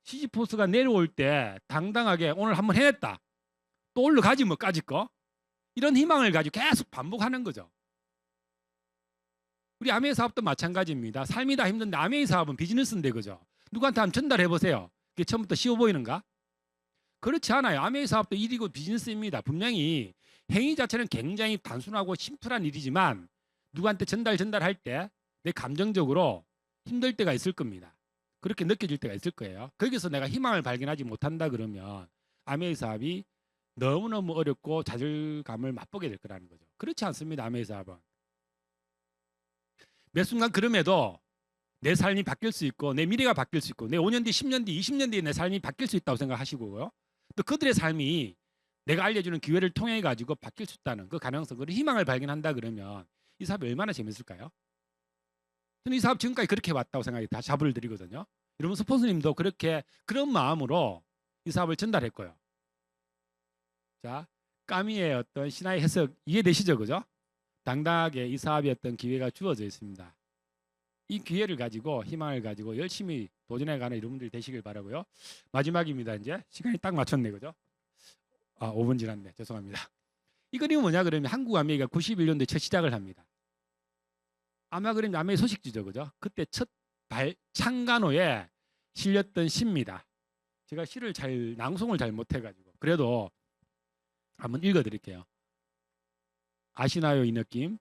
시지포스가 내려올 때 당당하게 오늘 한번 해냈다. 또 올라가지 뭐까지 거. 이런 희망을 가지고 계속 반복하는 거죠. 우리 아메이 사업도 마찬가지입니다. 삶이 다 힘든데 아메이 사업은 비즈니스인데 그죠? 누구한테 한번 전달해 보세요. 그게 처음부터 쉬워 보이는가? 그렇지 않아요. 아메이 사업도 일이고 비즈니스입니다. 분명히 행위 자체는 굉장히 단순하고 심플한 일이지만 누구한테 전달할 때 내 감정적으로 힘들 때가 있을 겁니다. 그렇게 느껴질 때가 있을 거예요. 거기서 내가 희망을 발견하지 못한다 그러면 아메이 사업이 너무너무 어렵고 좌절감을 맛보게 될 거라는 거죠. 그렇지 않습니다. 아메이 사업은. 매 순간 그럼에도 내 삶이 바뀔 수 있고 내 미래가 바뀔 수 있고 내 5년 뒤, 10년 뒤, 20년 뒤에 내 삶이 바뀔 수 있다고 생각하시고요. 또 그들의 삶이 내가 알려주는 기회를 통해 가지고 바뀔 수 있다는 그 가능성, 그 희망을 발견한다 그러면 이 사업이 얼마나 재밌을까요? 저는 이 사업 지금까지 그렇게 왔다고 생각이 다 자부를 드리거든요. 여러분 스폰서님도 그렇게 그런 마음으로 이 사업을 전달했고요. 자, 까미의 어떤 신화의 해석 이해되시죠, 그죠? 당당하게 이 사업의 어떤 기회가 주어져 있습니다. 이 기회를 가지고 희망을 가지고 열심히 도전해가는 여러분들이 되시길 바라고요. 마지막입니다. 이제 시간이 딱 맞췄네, 그죠? 5분 지났네. 죄송합니다. 이 그림은 뭐냐 그러면 한국 아메이가 91년도에 첫 시작을 합니다. 아마 그러면 아메이 소식지죠, 그죠? 그때 첫 창간호에 실렸던 시입니다. 제가 시를 낭송을 잘 못해가지고 그래도 한번 읽어드릴게요. 아시나요 이 느낌?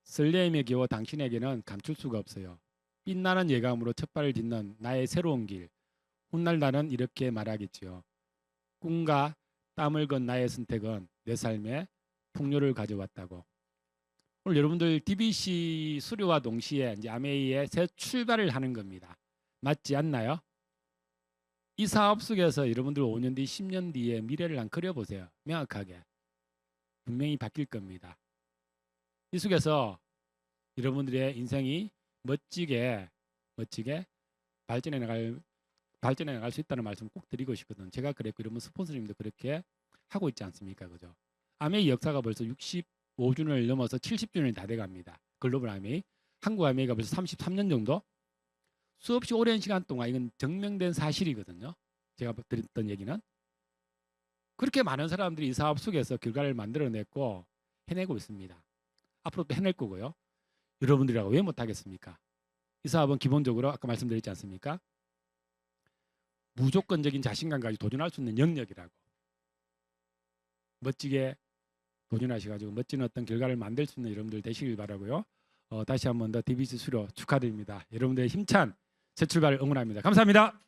설레임에 겨워 당신에게는 감출 수가 없어요. 빛나는 예감으로 첫 발을 딛는 나의 새로운 길. 훗날 나는 이렇게 말하겠지요. 꿈과 땀을 건 나의 선택은 내 삶에 풍요를 가져왔다고. 오늘 여러분들 DBC 수료와 동시에 이제 아메이의 새 출발을 하는 겁니다. 맞지 않나요? 이 사업 속에서 여러분들 5년 뒤, 10년 뒤에 미래를 한번 그려보세요. 명확하게. 분명히 바뀔 겁니다. 이 속에서 여러분들의 인생이 멋지게 발전해 나갈 수 있다는 말씀 꼭 드리고 싶거든요. 제가 그랬고 여러분 스폰서님도 그렇게 하고 있지 않습니까? 그죠? 아메이 역사가 벌써 65주년을 넘어서 70주년이 다 돼갑니다. 글로벌 아메이, 한국 아메이가 벌써 33년 정도? 수없이 오랜 시간 동안 이건 증명된 사실이거든요. 제가 드렸던 얘기는. 그렇게 많은 사람들이 이 사업 속에서 결과를 만들어냈고 해내고 있습니다. 앞으로 또 해낼 거고요. 여러분들이라고 왜 못하겠습니까? 이 사업은 기본적으로 아까 말씀드렸지 않습니까? 무조건적인 자신감 가지고 도전할 수 있는 영역이라고. 멋지게 도전하셔가지고 멋진 어떤 결과를 만들 수 있는 여러분들 되시길 바라고요. 다시 한 번 더 DBC 수료 축하드립니다. 여러분들의 힘찬 새 출발을 응원합니다. 감사합니다.